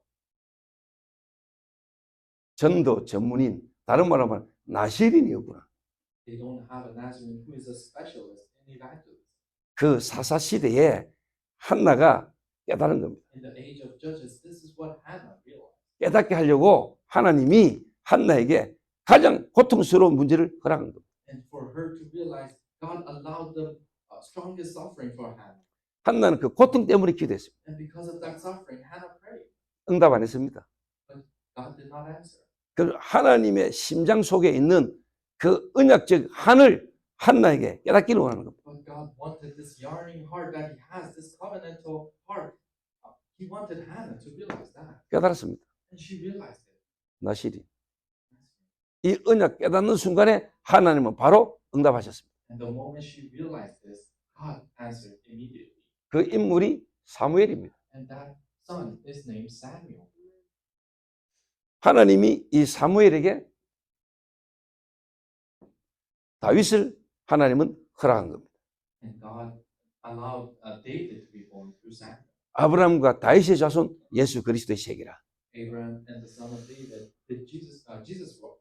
전도 전문인, 다른 말로 하면 나시린이 없구나. They don't have a Nazarene who is a specialist in evangelism. 그 사사시대에 한나가 깨달은 겁니다. In the age of Judges, this is what Hannah realized. 깨닫게 하려고 하나님이 한나에게 가장 고통스러운 문제를 허락한 겁니다. And for her to realize, God allowed the strongest suffering for Hannah. 한나는 그 고통 때문에 기도했습니다. And because of that suffering, Hannah prayed. 응답 안 했습니다. God did not answer. 그 하나님의 심장 속에 있는 그 언약적 한을 한나에게 깨닫기를 원하는 겁니다. But God wanted this yearning heart that He has, this covenantal heart. He wanted Hannah to realize that. 깨달았습니다. And she realized it. 나시린. 이 언약 깨닫는 순간에 하나님은 바로 응답하셨습니다. And the moment she realized this, God answered immediately. 그 인물이 사무엘입니다. And that son is named Samuel. 하나님이 이 사무엘에게 다윗을 하나님은 허락한 겁니다. And God allowed David to be born through Samuel. 아브라함과 다윗의 자손 예수 그리스도의 세계라. Abraham and the son of David,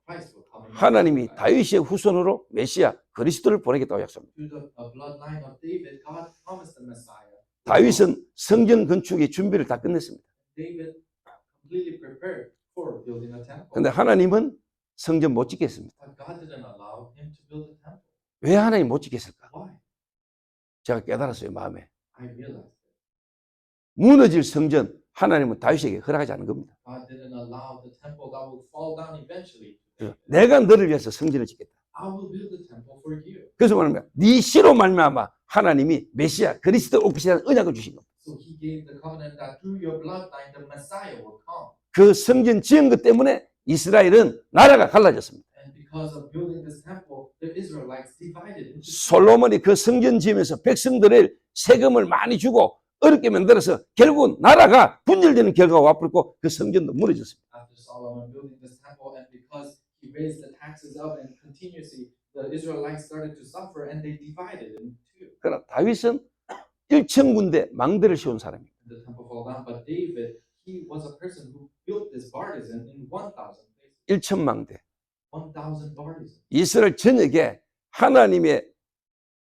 Christ will come in 하나님이 다윗의 후손으로 메시아 그리스도를 보내겠다고 약속합니다. through the bloodline of David. God promised the Messiah. 다윗은 성전 건축의 준비를 다 끝냈습니다. David completely prepared for building a temple. 그런데 하나님은 성전 못 짓겠습니다. But God didn't allow him to build a temple. 왜 하나님 못 짓겠을까? Why? 제가 깨달았어요, 마음에. I realized it. 무너질 성전 하나님은 다윗에게 허락하지 않은 겁니다. God didn't allow the temple that will fall down eventually. 내가 너를 위해서 성전을 짓겠다. I will build a temple for you. 그래서 말합니다. 네 씨로 말미암아 하나님이 메시아 그리스도 오시라는 언약을 주신 겁니다. So he gave the covenant that through your bloodline the Messiah will come. 그 성전 지은 것 때문에 이스라엘은 나라가 갈라졌습니다. And because of building this temple, the Israelites divided into two. 솔로몬이 그 성전 지으면서 백성들을 세금을 많이 주고 어렵게 만들어서 결국은 나라가 분열되는 결과가 와버렸고 그 성전도 무너졌습니다. After Solomon building this temple, and because he raised the taxes up and continuously, the Israelites started to suffer and they divided in two. 그러나 다윗은 1천 군데 망대를 세운 사람입니다. The temple fell down, but David, he was a person who built this partisan in 1,000 places. 1천 망대. 1,000 partisans. 이스라엘 전역에 하나님의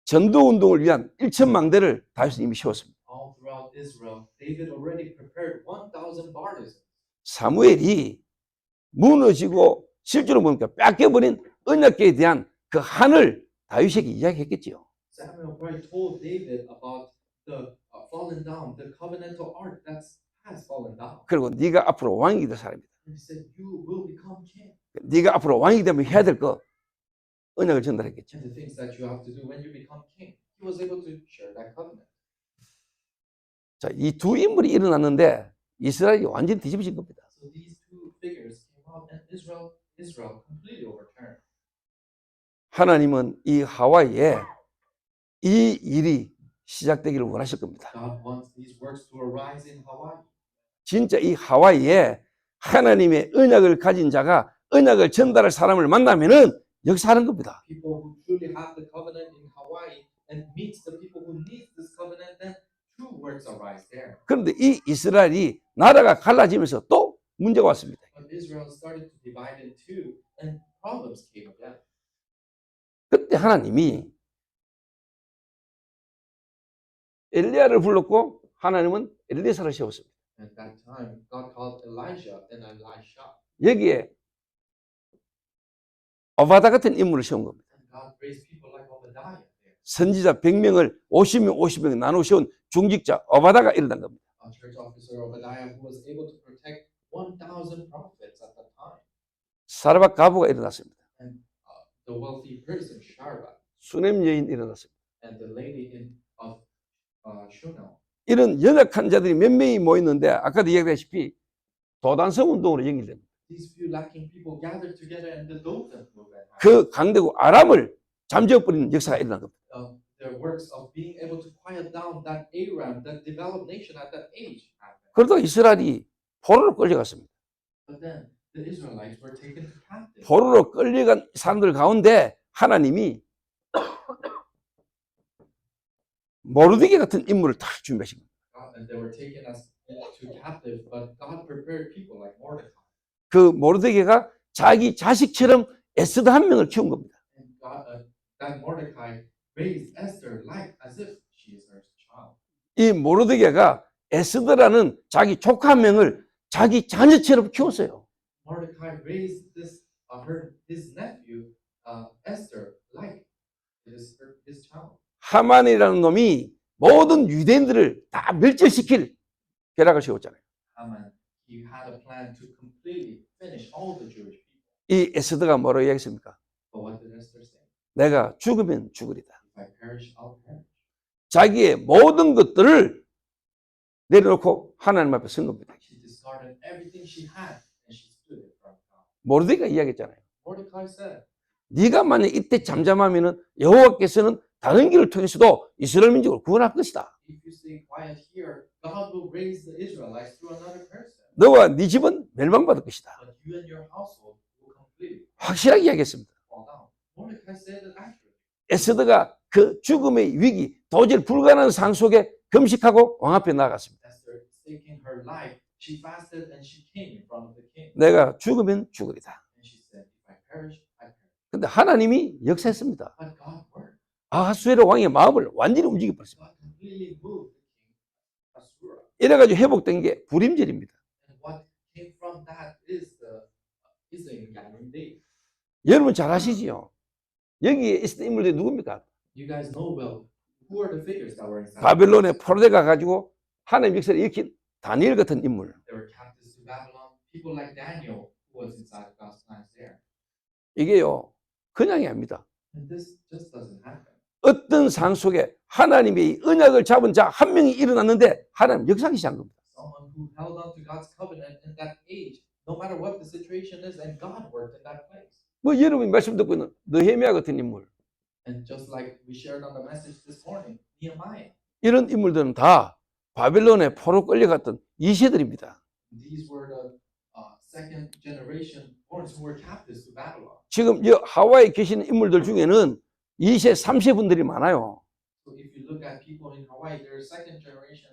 전도 운동을 위한 1천 망대를 다윗은 이미 세웠습니다. All throughout Israel, David already prepared 1,000 partisans. 사무엘이 무너지고 실제로 보니까 뺏겨버린 언약궤에 대한 그 한을 다윗에게 이야기했겠지요. Samuel probably told David about the fallen down, the covenantal ark that has fallen down. 그리고 네가 앞으로 왕이 될 사람이다. And he said, you will become king. 네가 앞으로 왕이 되면 해야 될 거 언약을 전달했겠죠. And the things that you have to do when you become king. He was able to share that covenant. 자, 이 두 인물이 일어났는데 이스라엘이 완전히 뒤집어진 겁니다. So these two figures came out and Israel completely overturned. 하나님은 이 하와이에 이 일이 시작되기를 원하실 겁니다. God wants these works to arise in Hawaii. 진짜 이 하와이에 하나님의 언약을 가진 자가 언약을 전달할 사람을 만나면은 역사하는 겁니다. People who truly have the covenant in Hawaii and meets the people who need this covenant, then true works arise there. 그런데 이 이스라엘이 나라가 갈라지면서 또 문제가 왔습니다. But Israel started to divide in two, and problems came again. 그때 하나님이 엘리야를 불렀고 하나님은 엘리사를 세웠습니다. At that time, God called Elijah and Elisha. 여기에 오바다 같은 인물을 세운 겁니다. And God raised people like Obadiah there. 선지자 100명을 50명 50명 나누어 세운 중직자 오바다가 일어난 겁니다. A church officer Obadiah who was able to protect 1,000 prophets at that time. 사르밧 가부가 일어났습니다. And the wealthy person, Sharbat, 수넴 여인 일어났습니다. and the lady of Shunem. 이런 연약한 자들이 몇 명이 모였는데 아까도 이야기했다시피 도단성 운동으로 연결됩니다. These few lacking people gathered together and the Dothan movement happened. 그 강대국 아람을 잠재워버리는 역사가 일어난 겁니다. Their works of being able to quiet down that Aram, that developed nation at that age happened. 그러다가 이스라엘이 포로로 끌려갔습니다. But then the Israelites were taken to captive. 포로로 끌려간 사람들 가운데 하나님이 모르드게 같은 인물을 다 준비하신 겁니다. And they were taken as to captive, but God prepared people like Mordecai. 그 모르드게가 자기 자식처럼 에스더 한 명을 키운 겁니다. And God, that Mordecai raised Esther like as if she is her child. 이 모르드게가 에스더라는 자기 조카 한 명을 자기 자녀처럼 키웠어요. Mordecai raised his nephew Esther like his child. 하만이라는 놈이 모든 유대인들을 다 멸절시킬 계략을 세웠잖아요. Haman, he had a plan to completely finish all the Jewish people. 이 에스더가 뭐라고 이야기했습니까? But what did Esther say? 내가 죽으면 죽으리다. If I perish, I'll perish. 자기의 모든 것들을 내려놓고 하나님 앞에 선 겁니다. She discarded everything she had and she stood in front of God. 모르드게가 이야기했잖아요. Mordecai said, 네가 만약 이때 잠잠하면은 여호와께서는 다른 길을 통해서도 이스라엘 민족을 구원할 것이다. if you stay quiet here, God will raise the Israelites through another person. 너와 네 집은 멸망받을 것이다. But you and your household will completely 확실하게 이야기했습니다. fall down. Mordecai said it accurately. 에스더가 그 죽음의 위기, 도저히 불가능한 상황 속에 금식하고 왕 앞에 나아갔습니다. Esther, taking her life, she fasted and she came in front of the king. 내가 죽으면 죽으리다. And she said, if I perish, I perish. 근데 하나님이 역사했습니다. But God worked. 아하수에로 왕의 마음을 완전히 움직여버렸습니다. God completely moved the king Ahasuerus. 이래가지고 회복된 게 불임절입니다. And what came from that is the gathering day. 여러분 잘 아시지요? 여기에 있었던 인물들이 누굽니까? You guys know well who are the figures that were inside. 바벨론에 포로되가 가지고 하나님 역사를 일으킨 다니엘 같은 인물. They were captives to Babylon. People like Daniel who was inside of God's plans there. 이게요 그냥이 아닙니다. And this just doesn't happen. 어떤 상황 속에 하나님의 언약을 잡은 자 한 명이 일어났는데 하나님 역사하기 시작한 겁니다. Someone who held on to God's covenant in that age, no matter what the situation is, and God worked in that place. 뭐 여러분이 말씀 듣고 있는 느헤미야 같은 인물, And just like we shared on the message this morning, Nehemiah. 이런 인물들은 다 바벨론에 포로 끌려갔던 2세들입니다. These were the second generation borns who were captives to Babylon. 지금 이 하와이에 계시는 인물들 중에는 2세, 3세 분들이 많아요. So if you look at people in Hawaii, there are second generation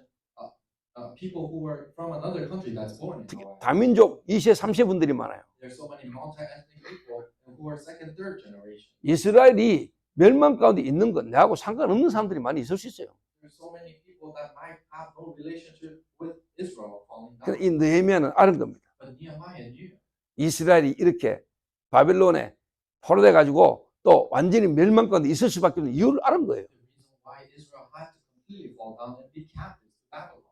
people who were from another country that's born in Hawaii. 다민족 2세, 3세 분들이 많아요. There's so many multi-ethnic people who are second, third generation. 이스라엘이 멸망 가운데 있는 건 내하고 상관없는 사람들이 많이 있을 수 있어요. There's so many people that might have no relationship with Israel falling down. 그러니까 이 느헤미야는 아는 겁니다. But Nehemiah knew. 이스라엘이 이렇게 바벨론에 포로돼 가지고 또 완전히 멸망 가운데 있을 수밖에 없는 이유를 아는 거예요. The reason why Israel had to completely fall down and be captives to Babylon.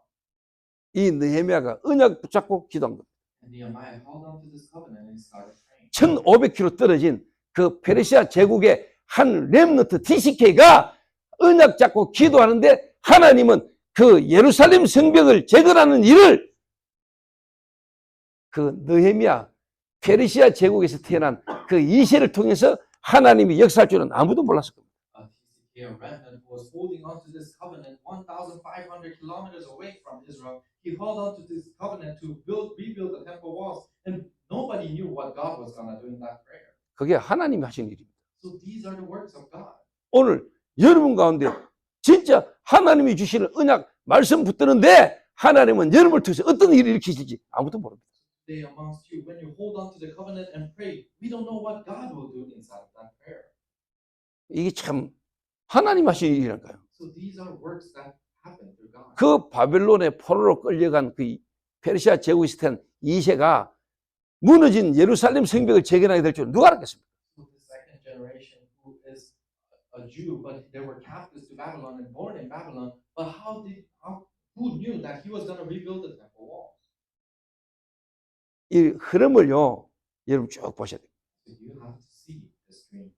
이 느헤미야가 언약 붙잡고 기도한 겁니다. And Nehemiah held on to this covenant and started praying. 1500km 떨어진 그 페르시아 제국의 한 렘너트 TCK가 언약 잡고 기도하는데 하나님은 그 예루살렘 성벽을 재건하는 일을 그 느헤미야 페르시아 제국에서 태어난 그 2세를 통해서 하나님이 역사할 줄은 아무도 몰랐을 겁니다. TCK, a remnant who was holding on to this covenant 1,500 kilometers away from Israel. He held on to this covenant to rebuild the temple walls, and nobody knew what God was going to do in that prayer. 그게 하나님이 하신 일입니다. So these are the works of God. 오늘 여러분 가운데 진짜 하나님이 주시는 언약 말씀 붙드는데 하나님은 여러분을 통해서 어떤 일을 일으키실지 아무도 모릅니다. Today amongst you, when you hold on to the covenant and pray, we don't know what God will do inside of that prayer. 이게 참 하나님 하신 일이랄까요. So these are works that happen through God. 그 바벨론의 포로로 끌려간 그 페르시아 제국에서 태어난 2세가 무너진 예루살렘 성벽을 재건하게 될 줄 누가 알았겠습니까? So the second generation who is a Jew, but they were captives to Babylon and born in Babylon. But who knew that he was going to rebuild the temple walls? 이 흐름을요, 여러분 쭉 보셔야 돼요. So you have to see the stream.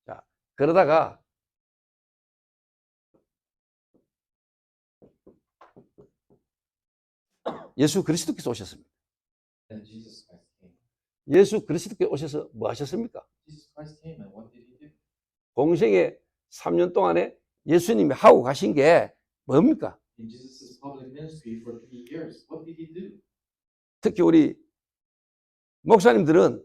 자, 그러다가 예수 그리스도께서 오셨습니다. Then Jesus Christ came. 예수 그리스도께서 오셔서 뭐 하셨습니까? Jesus Christ came, and what did he do? 공생의 3년 동안에 예수님이 하고 가신 게 뭡니까? In Jesus' public ministry for 3 years, what did he do? 특히 우리 목사님들은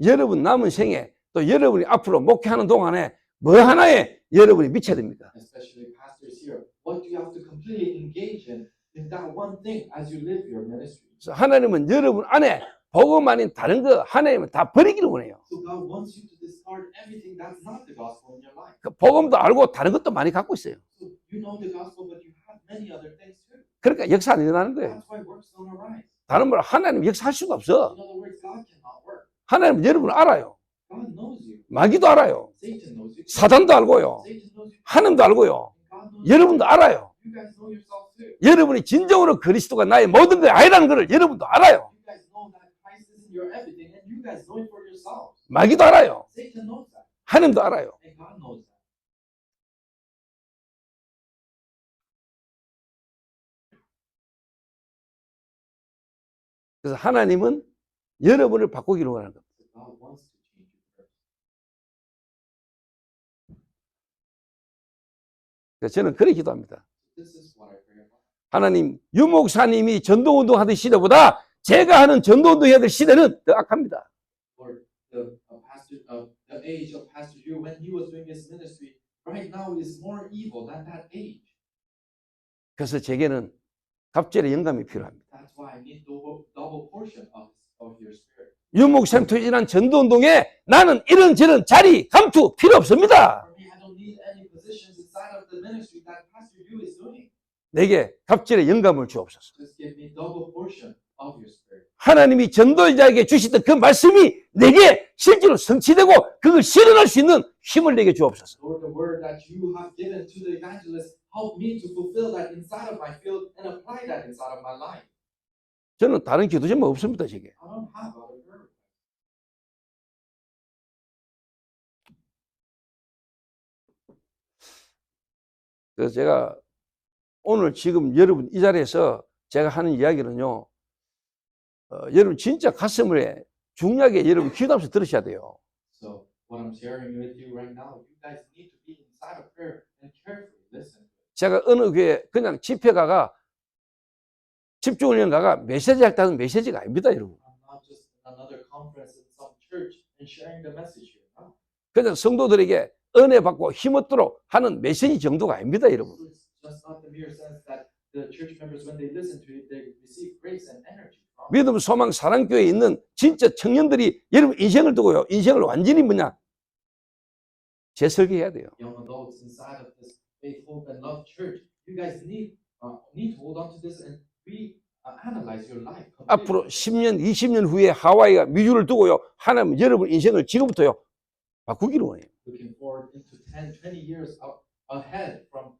여러분 남은 생에 또 여러분이 앞으로 목회하는 동안에 뭐 하나에 여러분이 미쳐야 됩니다. Especially pastors here, what do you have to completely engage in that one thing as you live your ministry? 그래서 하나님은 여러분 안에 복음 아닌 다른 거 하나님은 다 버리기를 원해요. So God wants you to discard everything that's not the gospel in your life. 그 복음도 알고 다른 것도 많이 갖고 있어요. So you know the gospel, but you have many other things too. 그러니까 역사 안 일어나는 거예요. That's why works don't arise. 다른 말로 하나님 역사할 수가 없어. In other words, God cannot work. 하나님은 여러분을 알아요. God knows you. 마귀도 알아요. Satan knows you. 사단도 알고요. Satan knows you. 하나님도 알고요. God knows you. 여러분도 알아요. You guys know yourself too. 여러분이 진정으로 그리스도가 나의 모든 게 아니라는 것을 여러분도 알아요. You guys know that Christ isn't your everything, and you guys know it for yourselves. 마귀도 알아요. Satan knows that, 하나님도 알아요. and God knows that. 그래서 하나님은 여러분을 바꾸기를 원하는 겁니다. God wants to change you first. 그래서 저는 그렇게 기도합니다. This is what I pray about. 하나님, 유목사님이 전도운동 하던 시대보다 제가 하는 전도운동 해야 될 시대는 더 악합니다. Lord, the the age of Pastor Yu when he was doing his ministry right now is more evil than that age. 그래서 제게는 갑절의 영감이 필요합니다. That's why I need double portion of your spirit. 윤 목사님推진한 전도운동에 나는 이런저런 자리 감투 필요 없습니다. For me, I don't need any positions inside of the ministry that Pastor Yu is doing. 내게 갑절의 영감을 주옵소서. Just give me double portion of your spirit. 하나님이 전도자에게 주시던 그 말씀이 내게 실제로 성취되고 그걸 실현할 수 있는 힘을 내게 주옵소서. Lord, the word that you have given to the evangelist, help me to fulfill that inside of my field and apply that inside of my life. 저는 다른 기도 제목 없습니다, 제게. I don't have other word. 그래서 제가 오늘 지금 여러분 이 자리에서 제가 하는 이야기는요, 여러분 진짜 가슴에 중요하게 여러분 기도하면서 들으셔야 돼요. So what I'm sharing with you right now, you guys need to be inside of prayer and carefully listen. 제가 어느 교회 그냥 집회 가가 집중훈련 가가 메시지 할 때 하는 메시지가 아닙니다, 여러분. I'm not just another conference in some church and sharing the message here. No. 그냥 성도들에게 은혜 받고 힘 얻도록 하는 메시지 정도가 아닙니다, 여러분. So it's just not the mere sense that the church members, when they listen to it, they receive grace and energy from it. 믿음, 소망, 사랑교회에 있는 진짜 청년들이 여러분 인생을 두고요, 인생을 완전히 뭐냐? 재설계해야 돼요. Young adults inside of this faith, hope, and love church, you guys need to hold on to this and analyze your life. 앞으로 10년, 20년 후에 하와이가 미주를 두고요, 하나님 여러분 인생을 지금부터요, 바꾸기를 원해요. Looking forward into 10, 20 years ahead from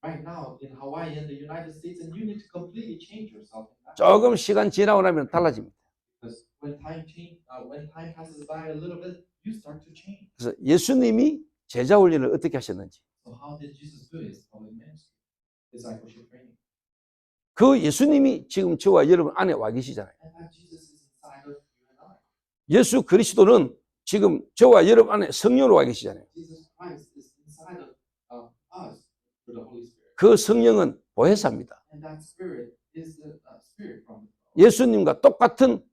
right now in Hawaii and the United States, and you need to completely change yourself. In that. 조금 시간 지나고 나면 달라집니다. Because when time passes by a little bit, you start to change. 그래서 예수님이 제자 훈련을 어떻게 하셨는지, So how did Jesus do his public ministry, discipleship training? 그 예수님이 지금 저와 여러분 안에 와 계시잖아요. And that Jesus is inside of you and I. 예수 그리스도는 지금 저와 여러분 안에 성령으로 와 계시잖아요. Jesus Christ is inside of us through the Holy Spirit. 그 성령은 보혜사입니다. And that Spirit is the Spirit from the Father. 예수님과 똑같은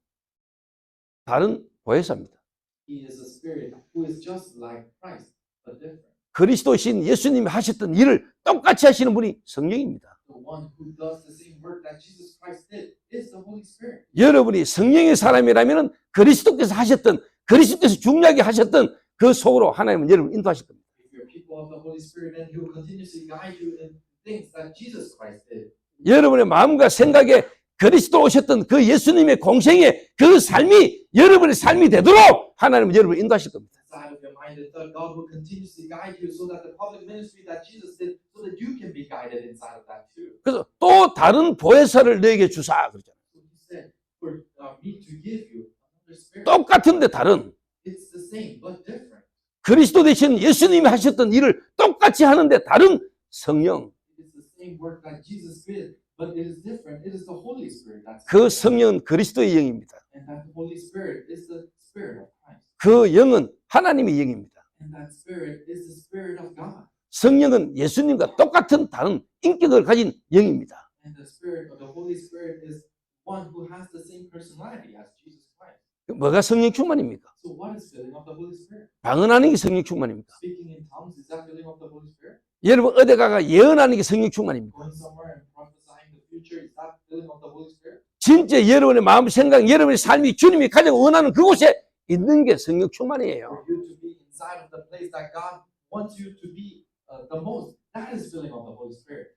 다른 보혜사입니다. He is a Spirit who is just like Christ, but different. 그리스도신 예수님이 하셨던 일을 똑같이 하시는 분이 성령입니다. The one who does the same work that Jesus Christ did is the Holy Spirit. 여러분이 성령의 사람이라면 그리스도께서 하셨던, 그리스도께서 중요하게 하셨던 그 속으로 하나님은 여러분 인도하실 겁니다. If you're people of the Holy Spirit, then He will continuously guide you in things that Jesus Christ did. 여러분의 마음과 생각에 그리스도 오셨던 그 예수님의 공생의 그 삶이 여러분의 삶이 되도록 하나님은 여러분을 인도하실 겁니다. Inside of your mind and thought, God will continuously guide you so that the public ministry that Jesus did, so that you can be guided inside of that too. 그래서 또 다른 보혜사를 너에게 주사 그러잖아요. So He said, for me to give you another Spirit. 똑같은데 다른 It's the same but different. 그리스도 대신 예수님이 하셨던 일을 똑같이 하는데 다른 성령. It's the same work that Jesus did, but it is different. It is the Holy Spirit that's 그 성령은 그리스도의 영입니다. and that the Holy Spirit is the Spirit of Christ. 그 영은 하나님의 영입니다. And that Spirit is the Spirit of God. 성령은 예수님과 똑같은 다른 인격을 가진 영입니다. And the Spirit of the Holy Spirit is one who has the same personality as Jesus Christ. 뭐가 성령 충만입니까? So what is filling of the Holy Spirit? 방언하는 게 성령 충만입니까? Speaking in tongues, is that filling of the Holy Spirit? 여러분 어디 가가 예언하는 게 성령 충만입니까? Going somewhere and prophesying the future, is that filling of the Holy Spirit? 진짜 여러분의 마음 생각, 여러분의 삶이 주님이 가장 원하는 그곳에 있는 게 성령 충만이에요. For you to be inside of the place that God wants you to be the most, that is filling of the Holy Spirit.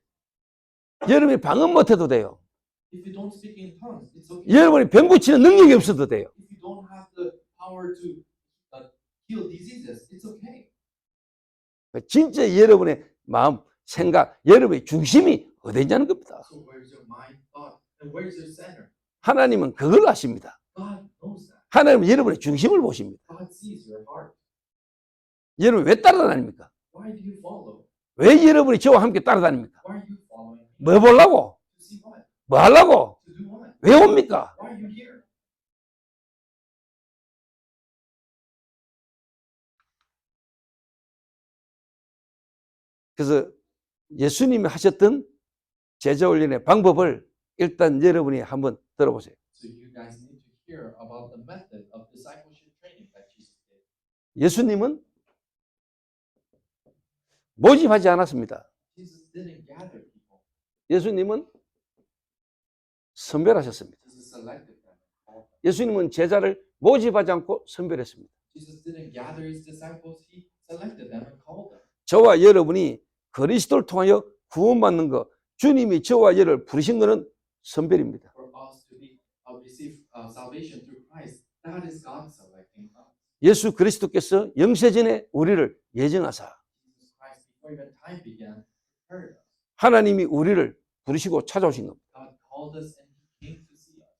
여러분이 방언 못해도 돼요. If you don't speak in tongues, it's okay. 여러분이 병 고치는 능력이 없어도 돼요. If you don't have the power to heal diseases, it's okay. 진짜 여러분의 마음, 생각, 여러분의 중심이 어디냐는 겁니다. So where's your mind, thought, and where's your center? 하나님은 그걸 아십니다. God knows that. 하나님은 여러분의 중심을 보십니다. God sees your heart. 여러분 왜 따라다닙니까? Why do you follow? 왜 여러분이 저와 함께 따라다닙니까? Why are you following me? 뭐 보려고? To see what? 뭐 하려고? To do what? 왜 옵니까? Why are you here? 그래서 예수님이 하셨던 제자 훈련의 방법을 일단 여러분이 한번 들어보세요. So you guys need to hear about the method of discipleship training that Jesus did. 예수님은 모집하지 않았습니다. Jesus didn't gather people. 예수님은 선별하셨습니다. Jesus selected them. 예수님은 제자를 모집하지 않고 선별했습니다. Jesus didn't gather his disciples. He selected them and called them. 저와 여러분이 그리스도를 통하여 구원받는 것, 주님이 저와 여러분을 부르신 것은 선별입니다. For us to be receive salvation through Christ, that is God selecting us. 예수 그리스도께서 영세전에 우리를 예정하사 Jesus Christ, before even time began, prepared us. 하나님이 우리를 부르시고 찾아오신 겁니다. God called us and He came to see us.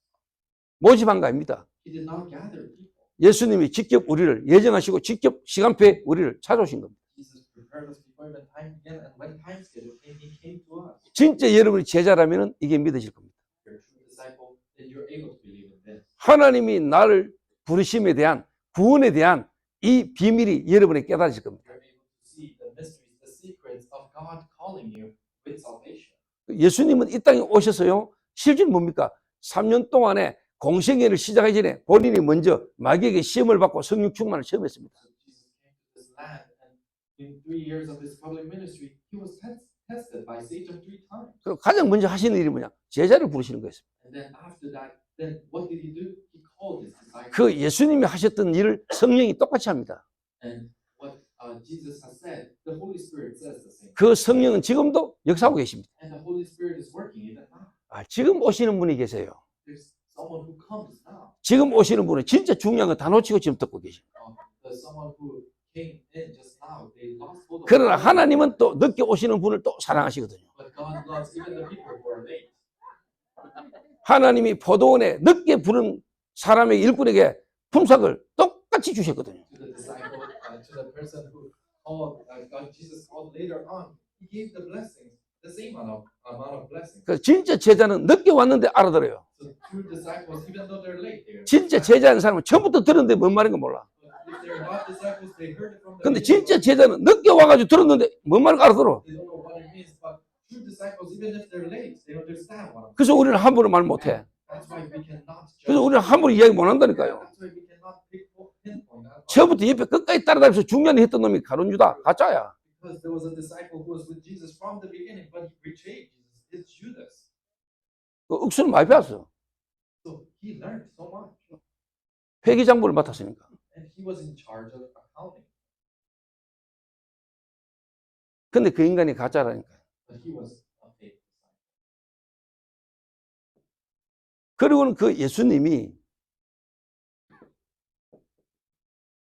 모집한 거 아닙니다. He did not gather people. 예수님이 직접 우리를 예정하시고 직접 시간표에 우리를 찾아오신 겁니다. Jesus prepared us before even time began, and when time schedule came, He came to us. 진짜 여러분이 제자라면 이게 믿어질 겁니다. If you're a true disciple, then you're able to believe in this. 하나님이 나를 부르심에 대한 구원에 대한 이 비밀이 여러분에 깨달아질 겁니다. You're able to see the mysteries, the secrets of God calling you with salvation. 예수님은 이 땅에 오셔서요. 실제로 뭡니까? 3년 동안에 공생애를 시작하기 전에 본인이 먼저 마귀에게 시험을 받고 성령 충만을 처음 했습니다. So Jesus came to this land, and in 3 years of his public ministry, he was tested by Satan 3 times. 그리고 가장 먼저 하시는 일이 뭐냐? 제자를 부르시는 거였습니다. And then after that, then what did he do? He called his disciples. 그 예수님이 하셨던 일을 성령이 똑같이 합니다. And what Jesus has said, the Holy Spirit says the same. 그 성령은 지금도 역사하고 계십니다. And the Holy Spirit is working even now. 지금 오시는 분이 계세요. There's someone who comes now. 지금 오시는 분은 진짜 중요한 거 다 놓치고 지금 듣고 계십니다. There's someone who came in just now. They lost hold of 그러나 it. 하나님은 또 늦게 오시는 분을 또 사랑하시거든요. But God loves even the people who are late. 하나님이 포도원에 늦게 부른 사람의 일꾼에게 품삯을 똑같이 주셨거든요. To the disciple, to the person who called, God, Jesus called later on, He gave the blessings, the same amount of blessings. 그 진짜 제자는 늦게 왔는데 알아들어요. So true disciples, even though they're late, they're 진짜 제자인 사람은 처음부터 들었는데 뭔 말인가 몰라. if they're not disciples, they heard it from the 근데 beginning, 진짜 제자는 늦게 와가지고 들었는데 뭔 말인가 알아들어. they don't know what it means. But true disciples, even if they're late, they understand what I'm saying. 그래서 우리는 함부로 말 못해. That's why we cannot 그래서 judge. 우리는 함부로 이야기 못 한다니까요. That's why we cannot pinpoint that. 처음부터 옆에 끝까지 따라다니면서 중년에 했던 놈이 가룟유다 가짜야. Because there was a disciple who was with Jesus from the beginning, but he betrayed Jesus. It's Judas. 그 억수는 많이 배웠어. So he learned so much. 회계장부를 맡았으니까. And he was in charge of accounting. 근데 그 인간이 가짜라니까. But he was a fake disciple. 그리고는 그 예수님이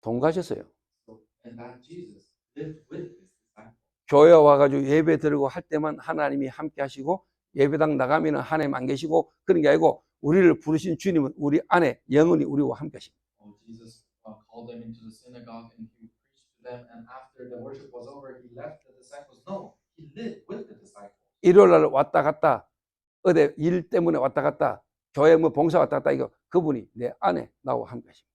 동가셨어요. So, and that Jesus lived with his disciples. 교회 와가지고 예배 드리고 할 때만 하나님이 함께 하시고 예배당 나가면 하나님 안 계시고 그런 게 아니고 우리를 부르신 주님은 우리 안에 영원히 우리와 함께 하십니다. Jesus called them into the synagogue and he preached to them. And after the worship was over, he left the disciples. No, he lived with the disciples. 일요일 날 왔다 갔다 어디 일 때문에 왔다 갔다 교회 뭐 봉사 왔다 갔다 이거 그분이 내 안에 나와 함께 하십니다.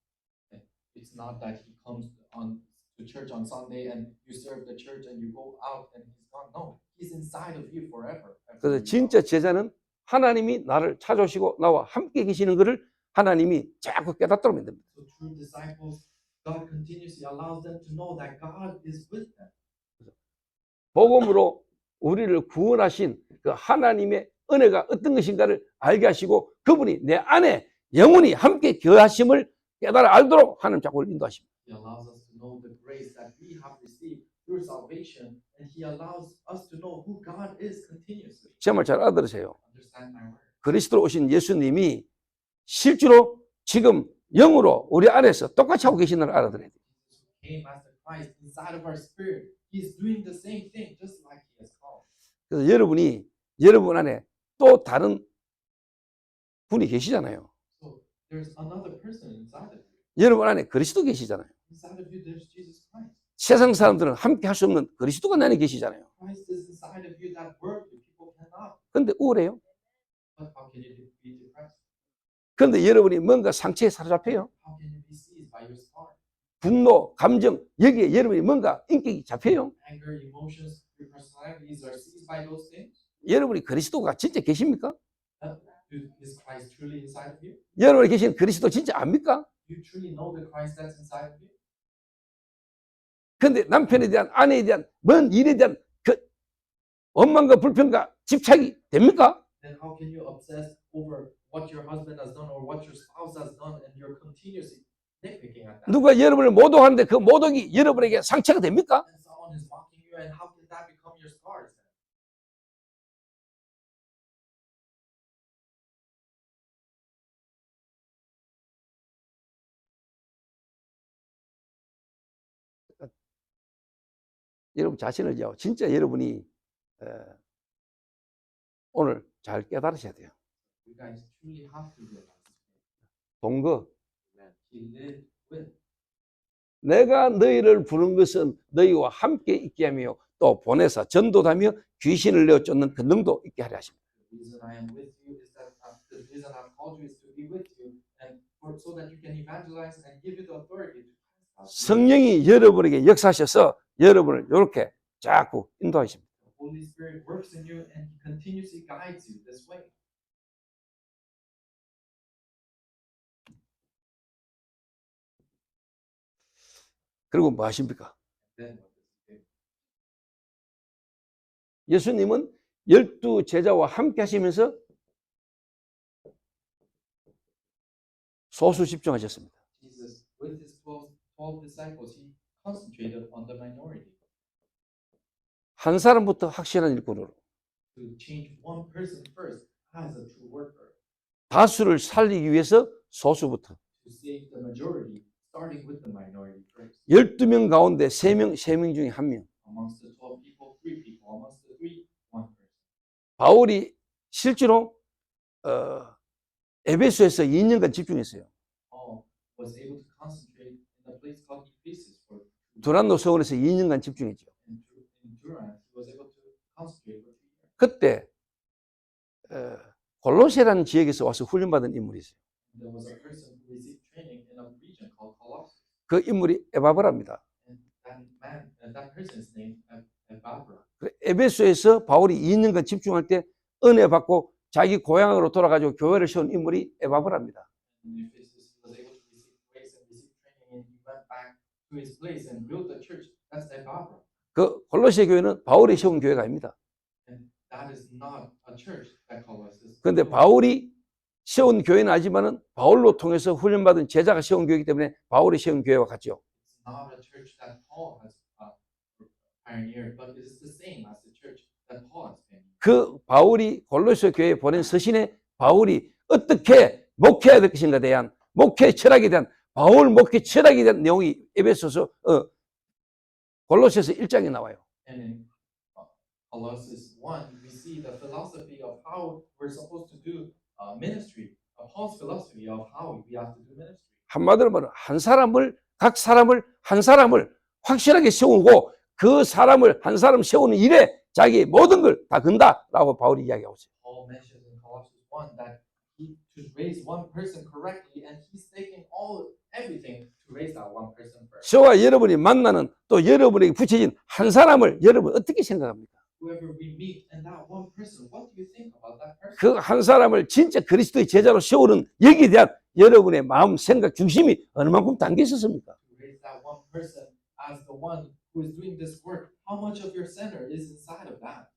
It's not that he comes on to church on Sunday and you serve the church and you go out and he's gone. No, he's inside of you forever. 그래서 진짜 제자는 하나님이 나를 찾아오시고 나와 함께 계시는 것을 하나님이 자꾸 깨닫도록 만듭니다. So true disciples, God continuously allows them to know that God is with them. 복음으로 우리를 구원하신 그 하나님의 은혜가 어떤 것인가를 알게 하시고 그분이 내 안에 영원히 함께 거하심을 깨달아 알도록 하나님 자꾸 인도하십니다. He allows us to know the grace that we have received through salvation, and He allows us to know who God is continuously. 제 말 잘 알아들으세요. Understand my word. 그리스도로 오신 예수님이 실제로 지금 영으로 우리 안에서 똑같이 하고 계신 걸 알아들어야 돼요. Jesus who came as the Christ inside of our spirit, He's doing the same thing, just like He has called. 그래서 여러분이 여러분 안에 또 다른 분이 계시잖아요. So there's another person inside of you. 여러분 안에 그리스도 계시잖아요. Inside of you, there's Jesus Christ. 세상 사람들은 함께 할 수 없는 그리스도가 내 안에 계시잖아요. Christ is inside of you that worldly people cannot. 그런데 우울해요. But how can you be depressed? 그런데 여러분이 뭔가 상처에 사로잡혀요. How can you be seized by your scar? 분노, 감정, 여기에 여러분이 뭔가 인격이 잡혀요. Anger, emotions, your personalities are seized by those things. 여러분이 그리스도가 진짜 계십니까? Is Christ truly inside of you? 여러분이 계신 그리스도 진짜 압니까? You truly know the Christ that's inside of you? 근데 남편에 대한, 아내에 대한, 뭔 일에 대한 그 원망과 불평과 집착이 됩니까? Then how can you obsess over what your husband has done or what your spouse has done and you're continuously nitpicking at that? 누가 여러분을 모독하는데 그 모독이 여러분에게 상처가 됩니까? And someone is mocking you, and how can that become your scars then? 여러분 자신을요, 진짜 여러분이 오늘 잘 깨달으셔야 돼요. You guys truly have to realize 동거, that he lived with. 내가 너희를 부른 것은 너희와 함께 있게 하며 또 보내사 전도하며 귀신을 내어 쫓는 그 능도 있게 하려 하십니다. The reason I am with you is that the reason I've called you is to be with you and so that you can evangelize and give you the authority to cast out. 성령이 여러분에게 역사하셔서 여러분을 이렇게 자꾸 인도하십니다. The Holy Spirit works in you and he continuously guides you this way. 그리고 뭐 하십니까? Then what does he do? 예수님은 12 제자와 함께 하시면서 소수 집중하셨습니다. Jesus, with his 12 disciples, he concentrated on the minority 한 사람부터 확실한 일꾼으로 to change one person first as a true worker, 다수를 살리기 위해서 소수부터 to save the majority, starting with the minority first. 12명 가운데 3명 중에 1명. Amongst the 12 people, 3 people. Amongst the 3, 1 person. 바울이 실제로 에베소에서 2년간 집중했어요. Paul was able to concentrate in a place called Ephesus for 2 years. 두란노 서원에서 2년간 집중했죠. In Turin, he was able to concentrate for 2 years. 그때 골로새라는 지역에서 와서 훈련받은 인물이 있어요. There was a person who received training in a region called Colossus. 그 인물이 에바브라입니다. And that person's name Epaphroditus. 에베소에서 바울이 2년간 집중할 때 은혜 받고 자기 고향으로 돌아가지고 교회를 세운 인물이 에바브라입니다. In Ephesus, he was able to receive grace and receive training, and he went back to his place and built a church. That's Epaphroditus. 그 골로새 교회는 바울이 세운 교회가 아닙니다. And that is not a church that Colossus. 그런데 바울이 세운 교회는 아니지만은 바울로 통해서 훈련받은 제자가 세운 교회이기 때문에 바울이 세운 교회와 같죠. It's not a church that Paul has pioneered, but it is the same as the church that Paul has pioneered. 그 바울이 골로새 교회에 보낸 서신에 바울이 어떻게 목회해야 될 것인가에 대한 목회 철학에 대한 바울 목회 철학에 대한 내용이 에베소서 골로새서 1장에 나와요. And in Colossus 1, we see the philosophy of how we're supposed to do ministry, Paul's philosophy of how we have to do ministry. 한마디로 말하면 각 사람을 한 사람을 확실하게 세우고 그 사람을 한 사람 세우는 일에 자기 모든 걸 다 건다라고 바울이 이야기하고 있어요. Paul mentions in Colossians 1 that he to raise one person correctly, and he's taking everything to raise that one person first. 저와 여러분이 만나는 또 여러분에게 붙여진 한 사람을 여러분 어떻게 생각합니까? Whoever we meet and that one person, what do you think about that person? 그 한 사람을 진짜 그리스도의 제자로 세우는 여기에 대한 여러분의 마음, 생각, 중심이 얼마만큼 담겨 있었습니까? To raise that one person as the one who is doing this work, how much of your center is inside of that?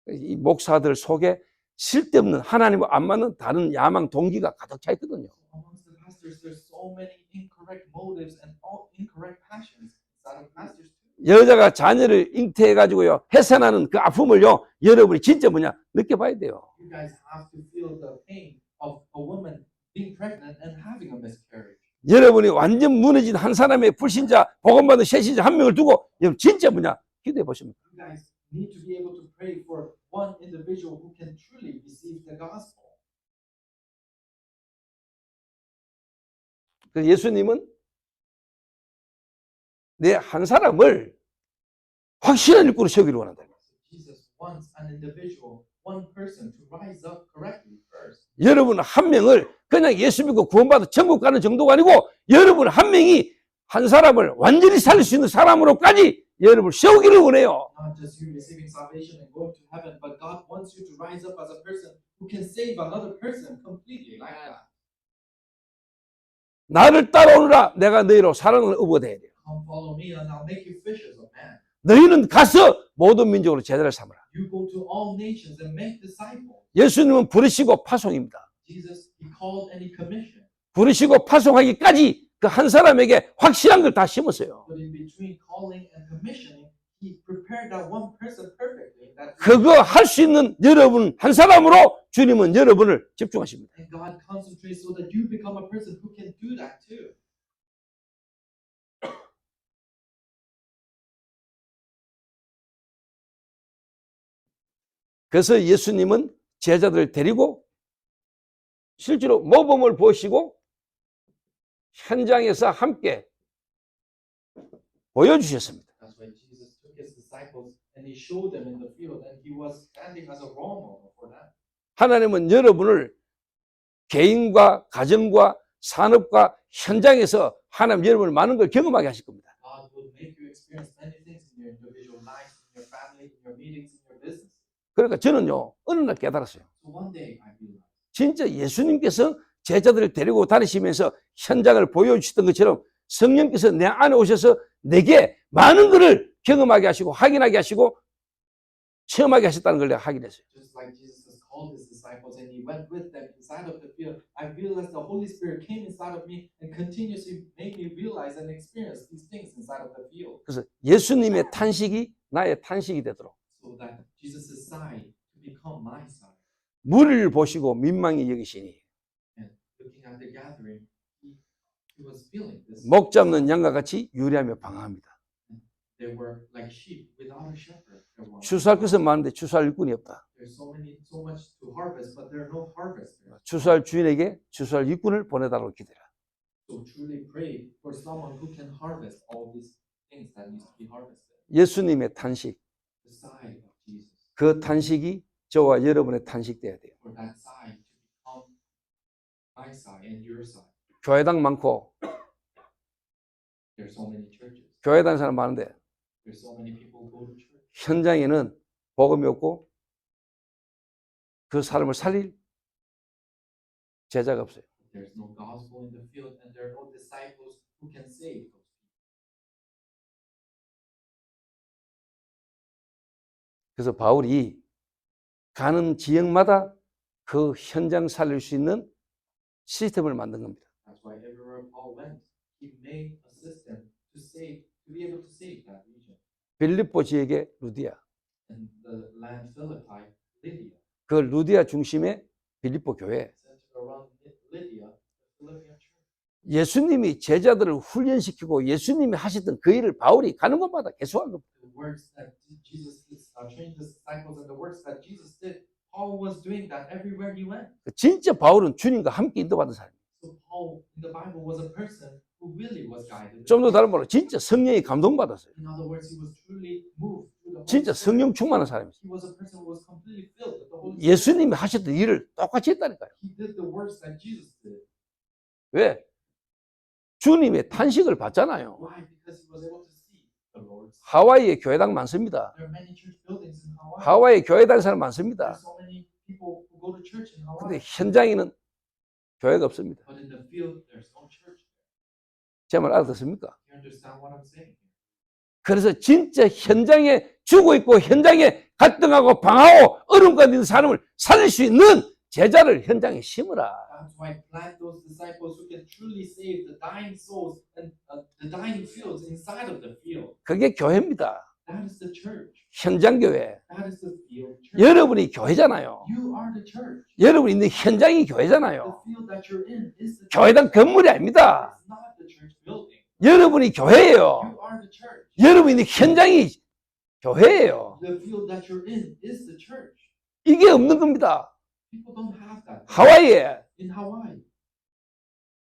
이 목사들 속에 쓸데없는 하나님과 안 맞는 다른 야망, 동기가 가득 차 있거든요. Amongst the pastors, there's so many incorrect motives and all incorrect passions inside of pastors too. 여자가 자녀를 잉태해가지고요 해산하는 그 아픔을요 여러분이 진짜 느껴봐야 돼요. You guys have to feel the pain of a woman being pregnant and having a miscarriage. 여러분이 완전 무너진 한 사람의 불신자, 복음받은 새신자 한 명을 두고 여러분 진짜 기도해 보십니까? You guys need to be able to pray for one individual who can truly receive the gospel. 그래서 예수님은 내 한 사람을 확실한 일꾼으로 세우기를 원한다. Jesus wants an individual, one person to rise up correctly first. 여러분 한 명을 그냥 예수 믿고 구원받아 천국 가는 정도가 아니고 여러분 한 명이 한 사람을 완전히 살릴 수 있는 사람으로까지 여러분을 세우기를 원해요. Not just you receiving salvation and going to heaven, but God wants you to rise up as a person who can save another person completely like that. 나를 따라오느라 내가 너희로 사랑을 얻어야 돼요. come follow me and I'll make you fishers of men. 너희는 가서 모든 민족으로 제자를 삼으라. You go to all nations and make disciples. 예수님은 부르시고 파송입니다. Jesus, he called and he commissioned. 부르시고 파송하기까지 그 한 사람에게 확실한 걸 다 심었어요. But in between calling and commissioning, he prepared that one person perfectly. 그거 할 수 있는 여러분 한 사람으로 주님은 여러분을 집중하십니다. And God concentrates so that you become a person who can do that too. 그래서 예수님은 제자들을 데리고 실제로 모범을 보시고 현장에서 함께 보여주셨습니다. That's why Jesus took his disciples and he showed them in the field and he was standing as a role model for them. 하나님은 여러분을 개인과 가정과 산업과 현장에서 하나님 여러분을 많은 걸 경험하게 하실 겁니다. God will make you experience many things in your individual life, in your family, in your meetings, in your business. 그러니까 저는요 어느 날 깨달았어요. So one day I realized 진짜 예수님께서 제자들을 데리고 다니시면서 현장을 보여주셨던 것처럼 성령께서 내 안에 오셔서 내게 많은 것을 경험하게 하시고 확인하게 하시고 체험하게 하셨다는 걸 내가 확인했어요. just like Jesus has called his disciples and he went with them inside of the field, I realized the Holy Spirit came inside of me and continuously made me realize and experience these things inside of the field. 그래서 예수님의 탄식이 나의 탄식이 되도록 So that Jesus' sigh to become my sigh. 무리를 보시고 민망히 여기시니 And looking at the gathering, he was feeling this. 목 잡는 양과 같이 유리하며 방황합니다. They were like sheep without a shepherd. 추수할 것은 많은데 추수할 일꾼이 없다. There's so much to harvest, but there are no harvesters. 추수할 주인에게 추수할 일꾼을 보내달라고 기도해라. So truly pray for someone who can harvest all these things that needs to be harvested. 예수님의 탄식, The sigh of Jesus. 그 탄식이 저와 여러분의 탄식돼야 돼요. For that sigh to become my sigh and your sigh. 교회당 많고 There's so many churches. 교회 다니는 사람 많은데 There's so many people who go to church. 현장에는 복음이 없고 그 사람을 살릴 제자가 없어요. There's no gospel in the field, and there are no disciples who can save those people. 그래서 바울이 가는 지역마다 그 현장 살릴 수 있는 시스템을 만든 겁니다. That's why everywhere Paul went, he made a system to save, to be able to save that region. 빌립보 지역의 루디아, And the land Philippi, Lydia, 그 루디아 중심의 빌립보 교회, centered around Lydia, the Philippian church. 예수님이 제자들을 훈련시키고 예수님이 하셨던 그 일을 바울이 가는 곳마다 계속한 겁니다. The works that Jesus did, trained the disciples, and the works that Jesus did, Paul was doing that everywhere he went. 진짜 바울은 주님과 함께 인도받은 사람이에요. So Paul in the Bible was a person who really was guided. 좀 더 다른 말로 진짜 성령이 감동받았어요. In other words, he was truly moved through the Holy 진짜 Spirit. 성령 충만한 사람이었어요. He was a person who was completely filled with the Holy Spirit. 예수님이 하셨던 일을 똑같이 했다니까요. He did the works that Jesus did. 왜? 주님의 탄식을 받잖아요. Why? Because he was able to see the Lord's. 하와이에 교회당 많습니다. There are many church buildings in Hawaii. 하와이에 교회 다니는 사람 많습니다. There's so many people who go to church in 근데 Hawaii. 현장에는 교회가 없습니다. But in the field, there's no church. 제 말 알아듣습니까? You understand what I'm saying? 그래서 진짜 현장에 죽어 있고 현장에 갈등하고 방하고 어려움 가운데 있는 사람을 살릴 수 있는 제자를 현장에 심으라. That's why plant those disciples who can truly save the dying souls and the dying fields inside of the field. 그게 교회입니다. That is the church. 현장 교회. That is the field church. 여러분이 교회잖아요. You are the church. 여러분이 있는 현장이 The 교회잖아요. field that you're in is the church. 교회당 건물이 아닙니다. It's not the church building. 여러분이 교회예요. You are the church. 여러분이 있는 현장이 교회예요. The field that you're in is the church. 이게 없는 겁니다. People don't have that. 하와이에 In Hawaii,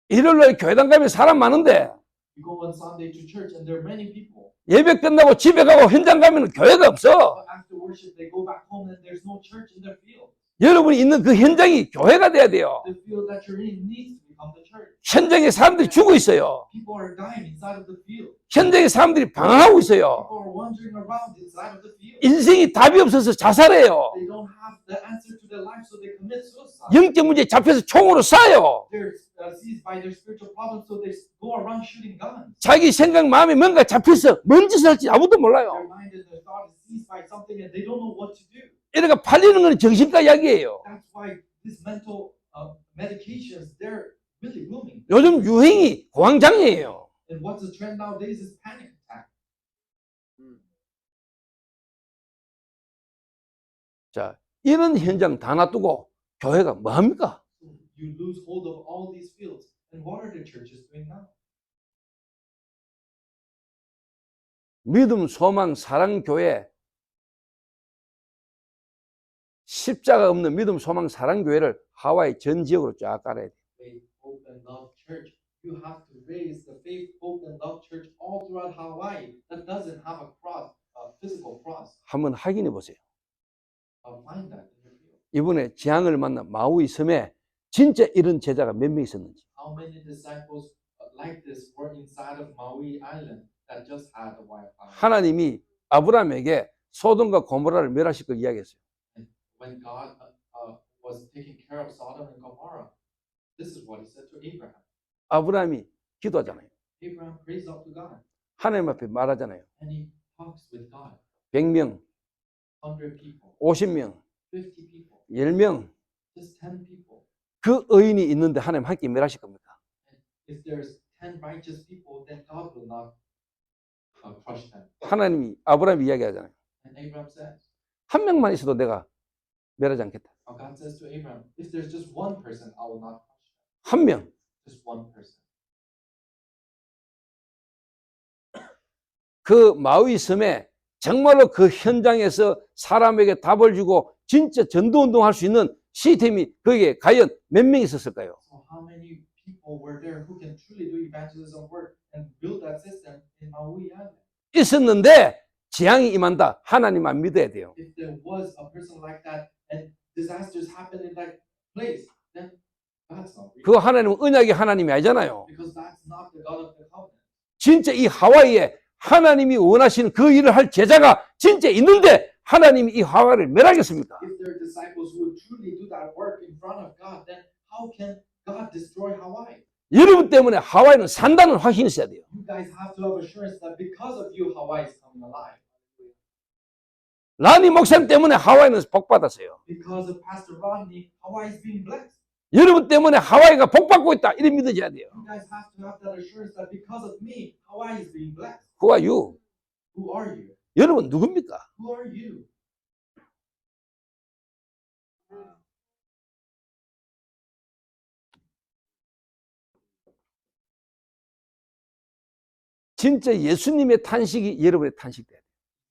일요일날 교회당 가면 사람 많은데 you go on Sunday to church and there are many people. 예배 끝나고 집에 가고 현장 가면 교회가 없어. But after worship, they go back home and there's no church in their field. 여러분이 있는 그 현장이 교회가 돼야 돼요. The field that you're in needs to become the church. 현장에 사람들이 죽어 있어요. People are dying inside of the field. 현장에 사람들이 방황하고 있어요. People are wandering around inside of the field. 인생이 답이 없어서 자살해요. They don't have the answer to their life, so they commit suicide. 영적 문제에 잡혀서 총으로 쏴요. There's seized by their spiritual problems, so they go around shooting guns. 자기 생각 마음에 뭔가 잡혀서 뭔 짓을 할지 아무도 Their 몰라요. mind and their thought is seized by something, and they don't know what to do. 이러니까 팔리는 건 정신과 약이에요. That's why these mental medications, they're really booming. 요즘 유행이 공황장애예요. And what's the trend nowadays is panic attack. 자, 이런 현장 다 놔두고 교회가 뭐 합니까? So you lose hold of all these fields. And what are the churches doing now? 믿음, 소망, 사랑 교회, 십자가 없는 믿음, 소망, 사랑 교회를 하와이 전 지역으로 쫙 깔아야 돼. Faith, hope, and love church. You have to raise the faith, hope, and love church all throughout Hawaii that doesn't have a cross, a physical cross. 한번 확인해 보세요. Find that in your field. 이번에 재앙을 만난 마우이 섬에 진짜 이런 제자가 몇 명 있었는지. How many disciples like this were inside of Maui Island that just had a wildfire? 하나님이 아브라함에게 소돔과 고모라를 멸하실 걸 이야기했어요. When God was taking care of Sodom and Gomorrah, this is what he said to Abraham. 아브라함이 기도하잖아요. Abraham prays up to God, 하나님 앞에 말하잖아요. and he talks with God. 100명, 100 people, 50명, 50 people, 10명. just 10 people. 그 의인이 있는데 하나님 함께 멸하실 겁니까? If there's 10 righteous people, then God will not crush them. 하나님이 아브라함이 이야기하잖아요. And Abraham says, 한 명만 있어도 내가 멸하지 않겠다. God says to Abraham, if there's just one person, I will not crush them. 한 명. Just one person. 그 마우이 섬에 정말로 그 현장에서 사람에게 답을 주고 진짜 전도운동할 수 있는 시스템이 거기에 과연 몇 명 있었을까요? So how many people were there who can truly do evangelism work and build that system in Maui Island? 있었는데 재앙이 임한다. 하나님 안 믿어야 돼요. If there was a person like that and disasters happened in that place, then that's not real. 그 하나님은 언약의 하나님이 아니잖아요. Because that's not the God of the covenant. 진짜 이 하와이에 하나님이 원하시는 그 일을 할 제자가 진짜 있는데 하나님이 이 하와이를 멸하겠습니까? If there are disciples who would truly do that work in front of God, then how can God destroy Hawaii? 여러분 때문에 하와이는 산다는 확신이 있어야 돼요. You guys have to have assurance that because of you, Hawaii is coming alive. 라니 목사님 때문에 하와이는 복받았어요. Because of Pastor Rodney, Hawaii is being blessed. 여러분 때문에 하와이가 복받고 있다. 이래 믿어줘야 돼요. You guys have to have that assurance that because of me, Hawaii is being blessed. Who are you? Who are you? 여러분 누굽니까? Who are you? 진짜 예수님의 탄식이 여러분의 탄식돼야 돼요.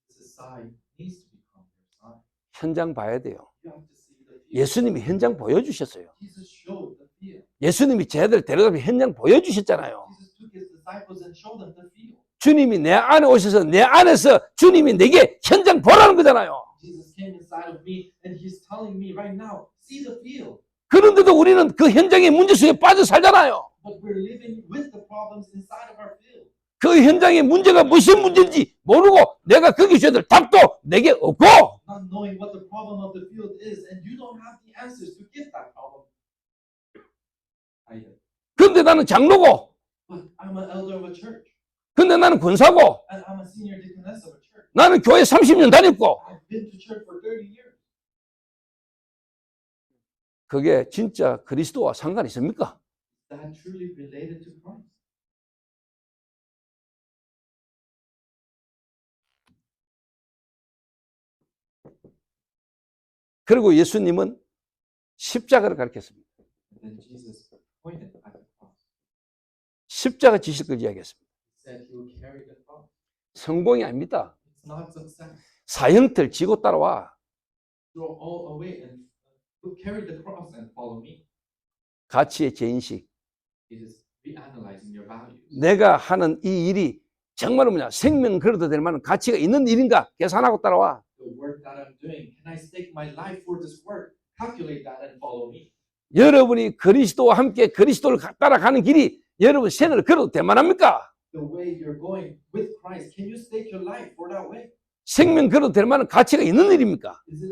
This sigh needs to become your sigh. 현장 봐야 돼요. You have to see the field. 예수님이 현장 보여주셨어요. Jesus showed the field. 예수님이 쟤들 데려다 현장 보여주셨잖아요. Jesus took his disciples and showed them the field. 주님이 내 안에 오셔서 내 안에서 주님이 내게 현장 보라는 거잖아요. Jesus came inside of me and he's telling me right now, see the field. 그런데도 우리는 그 현장의 문제 속에 빠져 살잖아요. But we're living with the problems inside of our field. 그 현장의 문제가 무슨 문제인지 모르고 내가 거기 줘야 될 답도 내게 없고 Not knowing what the problem of the field is, and you don't have the answers to give that problem. 근데 나는 장로고 But I'm an elder of a church, 근데 나는 권사고 and I'm a senior deaconess of a church. 나는 교회 30년 다녔고 I've been to church for 30 years. 그게 진짜 그리스도와 상관이 있습니까? That truly related to Christ. 그리고 예수님은 십자가를 가르쳤습니다. And then Jesus pointed at the cross. 십자가 지실 걸 이야기했습니다. He said he will carry the cross. 성공이 아닙니다. It's not success. 사형틀 지고 따라와. Throw all away and carry the cross and follow me. 가치의 재인식. It is reanalyzing your values. 내가 하는 이 일이 정말 뭐냐 생명 걸어도 될 만한 가치가 있는 일인가 계산하고 따라와. The work that I'm doing, can I stake my life for this work? Calculate that and follow me. 여러분이 그리스도와 함께 그리스도를 따라가는 길이 여러분 생을 걸어도 될 만합니까? The way you're going with Christ, can you stake your life for that way? 생명 걸어도 될 만한 가치가 있는 일입니까? Is it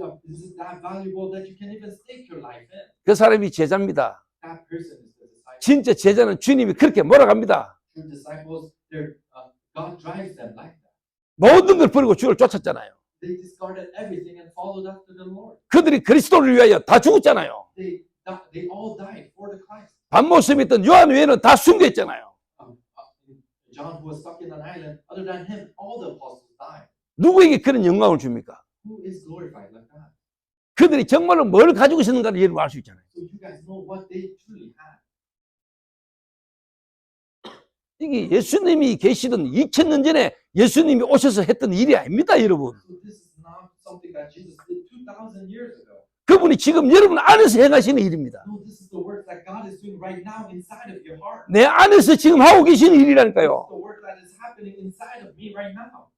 that valuable that you can even stake your life in? 그 사람이 제자입니다. That person is the disciple. 진짜 제자는 주님이 그렇게 몰아갑니다. True disciples, God drives them like that. 모든 걸 버리고 주를 쫓았잖아요. They discarded everything and followed after the Lord. 그들이 그리스도를 위하여 다 죽었잖아요. They all died for the Christ. 밤모습에 있던 요한 외에는 다 순교했잖아요. John, who was stuck in an island, other than him, all the apostles died. 누구에게 그런 영광을 줍니까? Who is glorified like that? 그들이 정말로 뭘 가지고 있었는가를 여러분 알 수 있잖아요. So you guys know what they truly had. 이게 예수님이 계시던 2000년 전에 예수님이 오셔서 했던 일이 아닙니다, 여러분. So this is not something that Jesus did 2,000 years ago. 그분이 지금 여러분 안에서 행하시는 일입니다. No, this is the work that God is doing right now inside of your heart. 내 안에서 지금 하고 계시는 This 일이라니까요. is the work that is happening inside of me right now.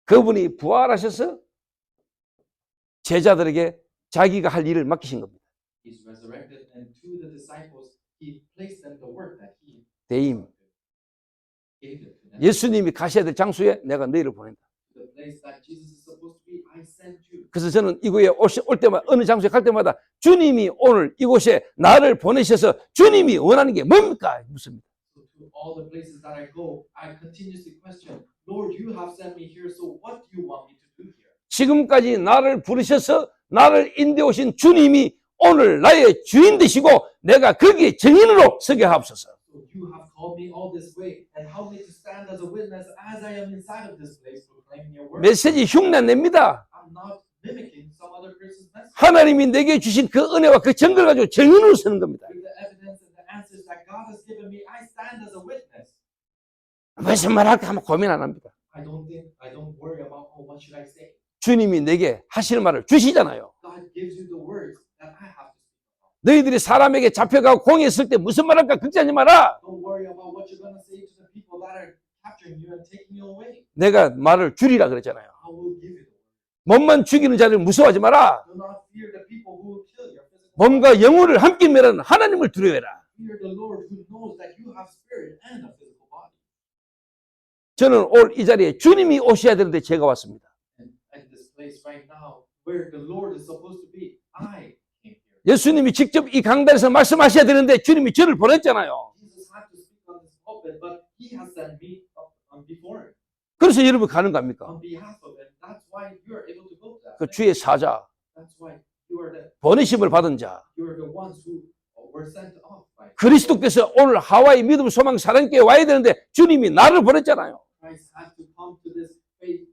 그분이 부활하셔서 제자들에게 자기가 할 일을 맡기신 겁니다. He's resurrected, and to the disciples, he placed them the work that he 대임. gave it to them. 예수님이 가셔야 될 장소에 내가 너희를 보낸다. The place that Jesus is supposed to be, I sent you. 그래서 저는 이곳에 올 때마다 어느 장소에 갈 때마다 주님이 오늘 이곳에 나를 보내셔서 주님이 원하는 게 뭡니까? 묻습니다. So to all the places that I go, I continuously question, Lord, you have sent me here, so what do you want me to do here? 지금까지 나를 부르셔서 나를 인도해 오신 주님이 오늘 나의 주인 되시고 내가 거기에 증인으로 서게 하옵소서. So you have called me all this way and help me to stand as a witness as I am inside of this place proclaiming your word. 메시지 흉내 냅니다. I'm not mimicking some other person's message. 하나님이 내게 주신 그 은혜와 그 증거를 가지고 증인으로 서는 겁니다. With the evidence and the answers that God has given me, I stand as a witness. 무슨 말 할까 하면 고민 안 합니다. I don't worry about, oh, what should I say? 주님이 내게 하실 말을 주시잖아요. God gives you the words that I have to speak. 너희들이 사람에게 잡혀가고 공에 있을 때 무슨 말 할까 걱정하지 마라. Don't worry about what you're going to say to the people that are capturing you and taking you away. 내가 말을 줄이라 그랬잖아요. I will give you the word. 몸만 죽이는 자를 무서워하지 마라. Do not fear the people who will kill your physical body. 몸과 영혼을 함께 멸하는 하나님을 두려워해라. Fear the Lord who knows that you have spirit and a physical body. 저는 올 이 자리에 주님이 오셔야 되는데 제가 왔습니다. And at this place right now, where the Lord is supposed to be, I came here. 예수님이 직접 이 강단에서 말씀하셔야 되는데 주님이 저를 보냈잖아요. Jesus had to speak on this pulpit, but He has sent me up before it, 그래서 여러분 가는 겁니까? on behalf of it. That's why you are able to go to that. 그 place. 주의 사자, That's why you are 보내심을 받은 자, the ones who were sent off by 그리스도께서 오늘 하와이 믿음 소망 사랑교회 와야 되는데 주님이 나를 보냈잖아요. Christ had to come to this faith,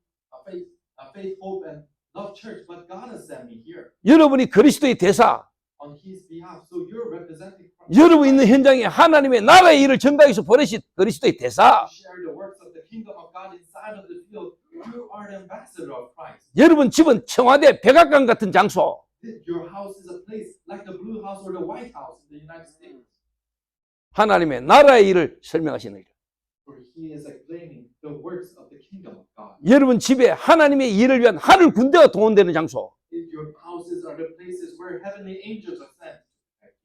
hope, and love church, but God has sent me here 여러분이 그리스도의 대사, on His behalf. So you're representing Christ. 여러분 있는 현장에 하나님의 나라의 일을 전가해서 보내신 그리스도의 대사, To share the works of the kingdom of God inside of the field. You are the ambassador of Christ. 여러분 집은 청와대 백악관 같은 장소, Your house is a place like the Blue House or the White House in the United States, 하나님의 나라의 일을 설명하시는 일. where He is explaining the works of the kingdom of God. 여러분 집에 하나님의 일을 위한 하늘 군대가 동원되는 장소, Your houses are the places where heavenly angels are sent.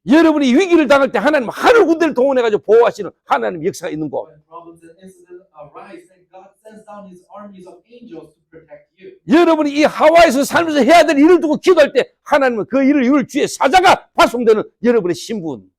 여러분이 위기를 당할 때 하나님 하늘 군대를 동원해가지고 보호하시는 하나님 역사가 있는 곳, When problems and incidents arise, then God sends down His armies of angels to protect you. 여러분이 이 하와이에서 살면서 해야 될 일을 두고 기도할 때 하나님은 그 일을 이룰 주의 사자가 파송되는 여러분의 신분.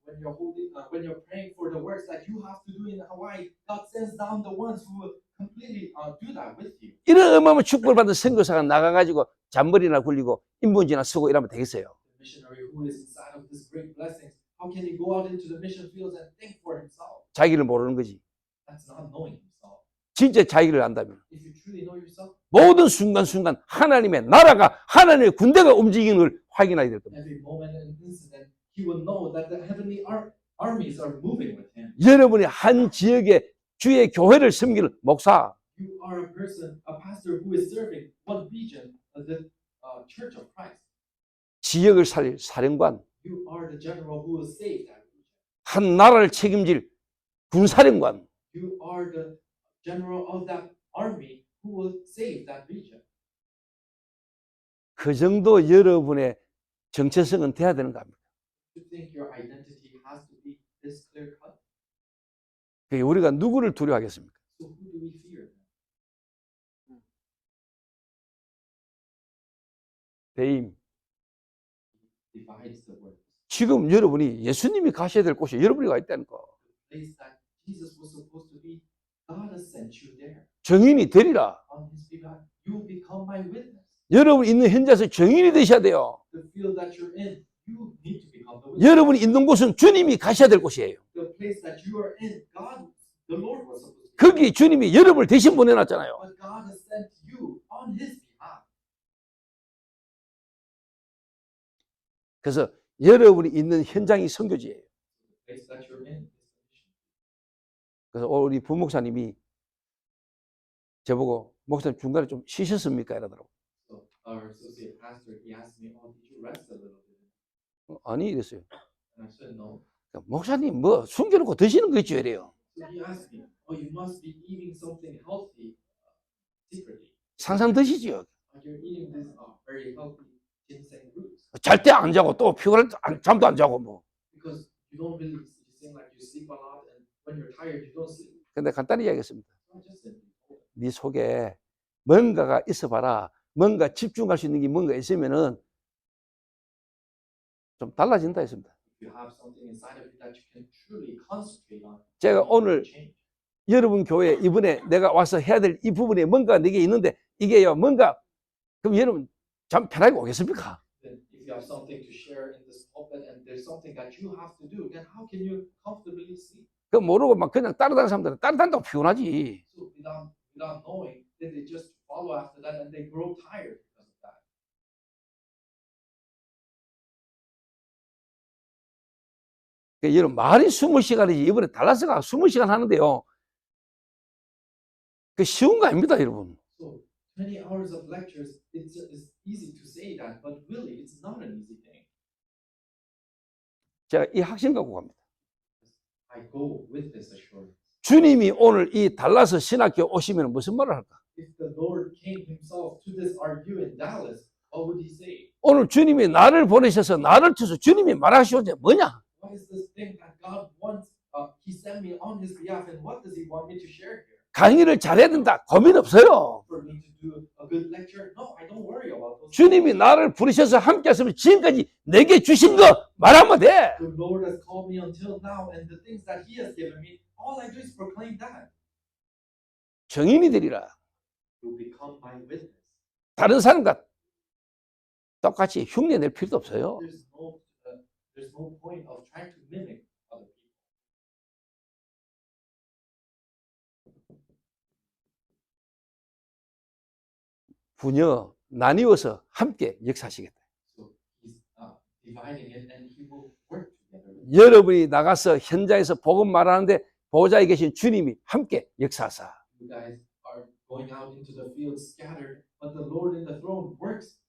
When you're praying for the works that you have to do in Hawaii, God sends down the ones who will completely do that with you. 이런 어마어마한 축복을 받은 선교사가 나가가지고 잔머리나 굴리고 인문지나 쓰고 이러면 되겠어요. The missionary who is inside of this great blessings, how can he go out into the mission fields and think for himself? 자기를 모르는 거지. That's not knowing himself. 진짜 자기를 안다면 If you truly know yourself, 모든 순간순간 하나님의 나라가 하나님의 군대가 움직이는 걸 확인하게 될 겁니다. every moment and incident, he will know that the heavenly armies are moving with him. 여러분이 한 지역에 주의 교회를 섬기는 목사, You are a person, a pastor who is serving one region of the Church of Christ. 지역을 살릴 사령관, You are the general who will save that region. 한 나라를 책임질 군사령관, You are the general of that army who will save that region. 그 정도 여러분의 정체성은 돼야 되는 겁니다. You think your identity has to be this clear cut? 그게 우리가 누구를 두려워하겠습니까? So who do we fear? 대임, divides the works. 지금 여러분이 예수님이 가셔야 될 곳에 여러분이 가 있다는 거. The place that Jesus was supposed to be, God has sent you there. 증인이 되리라. On his behalf, you will become my witness. 여러분 있는 현장에서 증인이 되셔야 돼요. The field that you're in, you need to become the witness. 여러분이 있는 곳은 주님이 가셔야 될 곳이에요. The place that you are in, God, the Lord was supposed to be. 거기 주님이 여러분을 대신 보내놨잖아요. But God has sent you on his behalf. 그래서 여러분이 있는 현장이 선교지예요. The place that you're in is the mission. 그래서 우리 부목사님이 저보고 목사님 중간에 좀 쉬셨습니까? 이러더라고. So our associate pastor, he asked me, "Oh, did you rest a little bit?" 아니 이랬어요. And I said, "No." 목사님 뭐 숨겨놓고 드시는 거 있죠? 이래요. So he asked me, "Oh, you must be eating something healthy secretly. 상상 드시죠? You're eating this very healthy ginseng roots 잘 때 안 자고 또 피곤할 때 잠도 안 자고 뭐. because you don't really. You seem like you sleep a lot, and when you're tired, you don't sleep." 근데 간단히 이야기했습니다. So I just said, 네 속에 뭔가가 있어봐라. 뭔가 집중할 수 있는 게 뭔가 있으면은 좀 달라진다 했습니다. "If you have something inside of you that you can truly concentrate on, 제가 you will 오늘 change." 여러분 교회 이번에 내가 와서 해야 될 이 부분에 뭔가 내게 있는데 이게요 뭔가 그럼 여러분 잠 편하게 오겠습니까? Then if you have something to share in this pulpit and there's something that you have to do, then how can you comfortably sleep? 그 모르고 막 그냥 따라다니는 사람들은 따라다닌다고 피곤하지. So without knowing, then they just follow after that and they grow tired because of that. 그러니까 여러분 말이 20시간이지 이번에 달라스가 20시간 하는데요. 그 쉬운 거 아닙니다, 여러분. So 20 hours of lectures, it's easy to say that, but really it's not an easy thing. 제가 이 확신 갖고 갑니다. I go with this assurance. 주님이 오늘 이 달라스 신학교 오시면 무슨 말을 할까? If the Lord came himself to this RU in Dallas, what would he say? 오늘 주님이 나를 보내셔서 나를 통해서 주님이 말하시오지 뭐냐? What is this thing that God wants? He sent me on his behalf, and what does he want me to share here? 강의를 잘해야 된다. 고민 없어요. For me to do a good lecture? No, I don't worry about those. 주님이 나를 부르셔서 함께 했으면 지금까지 내게 주신 거 말하면 돼. The Lord has called me until now, and the things that he has given me, all I do is proclaim that. 증인이 되리라. You become my witness. 다른 사람과 똑같이 흉내 낼 필요도 없어요. There's no point of trying to mimic other people. 분여 나뉘어서 함께 역사하시겠다. So he's dividing it, and he will work together. 여러분이 나가서 현장에서 복음 말하는데 보좌에 계신 주님이 함께 역사하사. You guys are going out into the field scattered, but the Lord in the throne works.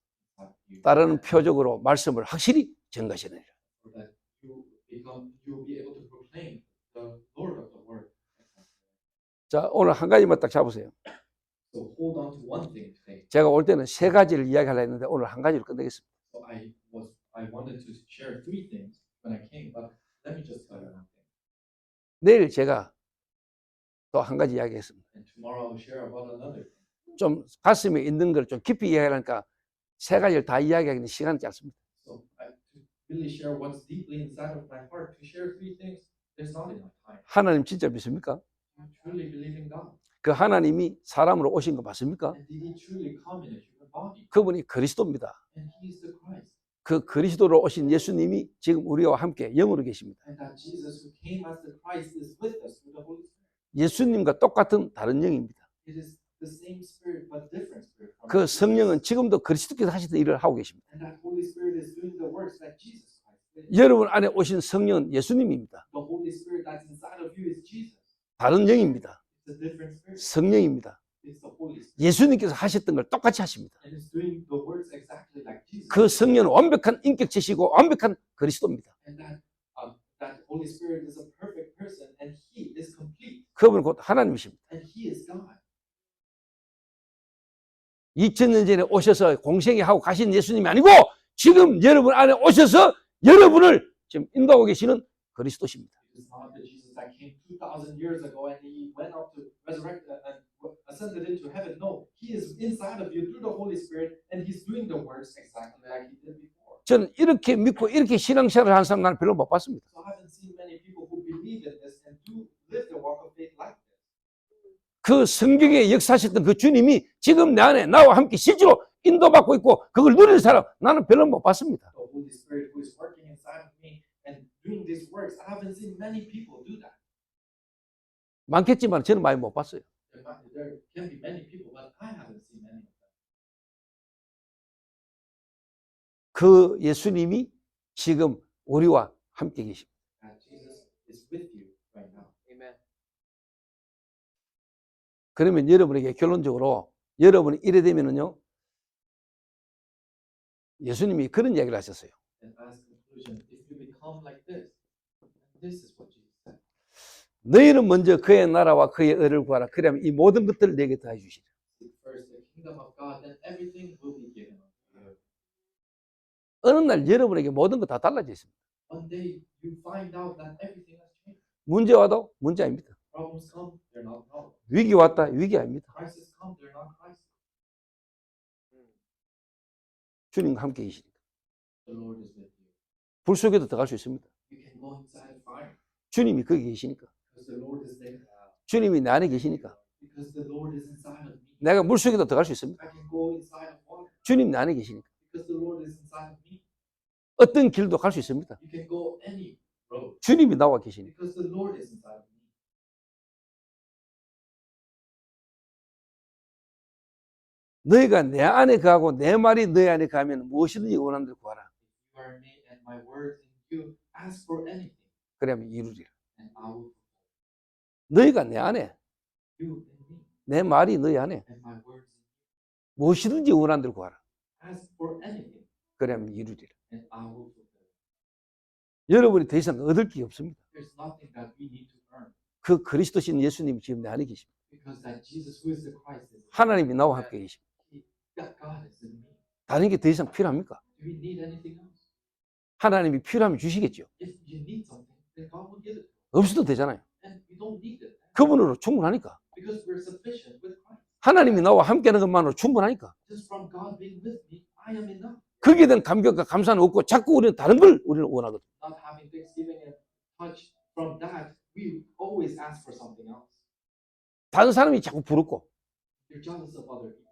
다른 표적으로 말씀을 확실히 전가시느니라. So that you'll be able to proclaim the Lord of the word. 자, 오늘 한 가지만 딱 잡으세요. So hold on to one thing today. 제가 올 때는 세 가지를 이야기하려 했는데 오늘 한 가지로 끝내겠습니다. So I wanted to share three things when I came, but let me just tell you one thing. 내일 제가 또 한 가지 이야기했습니다. And tomorrow I'll share about another thing. 좀 가슴에 있는 걸 좀 깊이 이야기하니까 세 가지를 다 이야기하기는 시간이 짧습니다. So to really share what's deeply inside of my heart, to share three things, there's not enough time. 하나님 진짜 믿습니까? I truly believe in God. 그 하나님이 사람으로 오신 거 맞습니까? And did he truly come in a human body? 그분이 그리스도입니다. And he is the Christ. 그 그리스도로 오신 예수님이 지금 우리와 함께 영으로 계십니다. And that Jesus who came as the Christ is with us through the Holy Spirit. 예수님과 똑같은 다른 영입니다. It is the same Spirit but different Spirit. from 그 Jesus. 성령은 지금도 그리스도께서 하시던 일을 하고 계십니다. And that Holy Spirit is doing the works that Jesus Christ did. 여러분 안에 오신 성령은 예수님입니다. The Holy Spirit that's inside of you is Jesus. 다른 영입니다. It's a different Spirit. 성령입니다. It's the Holy Spirit. 예수님께서 하셨던 걸 똑같이 하십니다. And it's doing the works exactly like Jesus. 그 성령은 완벽한 인격체시고 완벽한 그리스도입니다. And that Holy Spirit is a perfect person and he is complete. 그분은 곧 하나님이십니다. And he is God. 2000년 전에 오셔서 공생애 하고 가신 예수님이 아니고 지금 여러분 안에 오셔서 여러분을 지금 인도하고 계시는 그리스도십니다. It is not the Jesus that came 2,000 years ago and he went up to resurrect and ascended into heaven. No, he is inside of you through the Holy Spirit and he's doing the works exactly like he did before. 저는 이렇게 믿고 이렇게 신앙생활을 하는 사람 나는 별로 못 봤습니다. So I haven't seen many people who believe in this and do live the walk of faith like this. 그 성경에 역사하셨던 그 주님이 지금 내 안에 나와 함께 실제로 인도받고 있고 그걸 누리는 사람 나는 별로 못 봤습니다. The Holy Spirit who is working inside of me and doing these works, I haven't seen many people do that. 많겠지만 저는 많이 못 봤어요. There can be many people, but I haven't seen many of them. 그 예수님이 지금 우리와 함께 계십니다. And Jesus is with you right now. Amen. 그러면 여러분에게 결론적으로 여러분이 이래 되면은요 예수님이 그런 이야기를 하셨어요. And as conclusion, if you become like this is what Jesus said. 너희는 먼저 그의 나라와 그의 의를 구하라. 그러면 이 모든 것들을 내게 다 해주시리라. Seek first the kingdom of God, then everything will be given unto you. 어느 날 여러분에게 모든 거 다 달라져 있습니다. One day you find out that everything has changed. 문제 와도 문제 아닙니다. Problems come, they're not problems. 위기 왔다 위기 아닙니다. Crises come, they're not crises. 주님과 함께 계시니까. The Lord is with you. 불 속에도 들어갈 수 있습니다. You can go inside of fire 주님이 거기 계시니까. because the Lord is there. 주님이 내 안에 계시니까. Because the Lord is inside of me. 내가 물 속에도 들어갈 수 있습니다. I can go inside of water 주님 내 안에 계시니까. because the Lord is inside of me. 어떤 길도 갈 수 있습니다. You can go any road 주님이 나와 계시니까. because the Lord is inside of me. 너희가 내 안에 거하고 내 말이 너희 안에 거하면 무엇이든지 원하는 대로 구하라. You are in me and my words in you. Ask for anything 그러면 이루리라. and I will. 너희가 내 안에 You in me 내 말이 너희 안에 and my words in you. 무엇이든지 원하는 대로 구하라. Ask for anything 그러면 이루리라. and I will fulfill. 여러분이 더 이상 얻을 게 없습니다. There's nothing that we need to earn 그 그리스도신 예수님이 지금 내 안에 계십니다. because that Jesus who is the Christ is 하나님이 나와 함께 계십니다. that God is in me. 다른 게 더 이상 필요합니까? Do we need anything else? 하나님이 필요하면 주시겠죠. If you need something, then God will give it. 없어도 되잖아요. And we don't need it 그분으로 충분하니까. because we're sufficient with Christ. 하나님이 나와 함께하는 것만으로 충분하니까. Just from God being with me, I am enough. 거기에 대한 감격과 감사는 없고 자꾸 우리는 다른 걸 우리는 원하거든. Not having thanksgiving and touch from that, we always ask for something else. 다른 사람이 자꾸 부럽고 You're jealous of other people.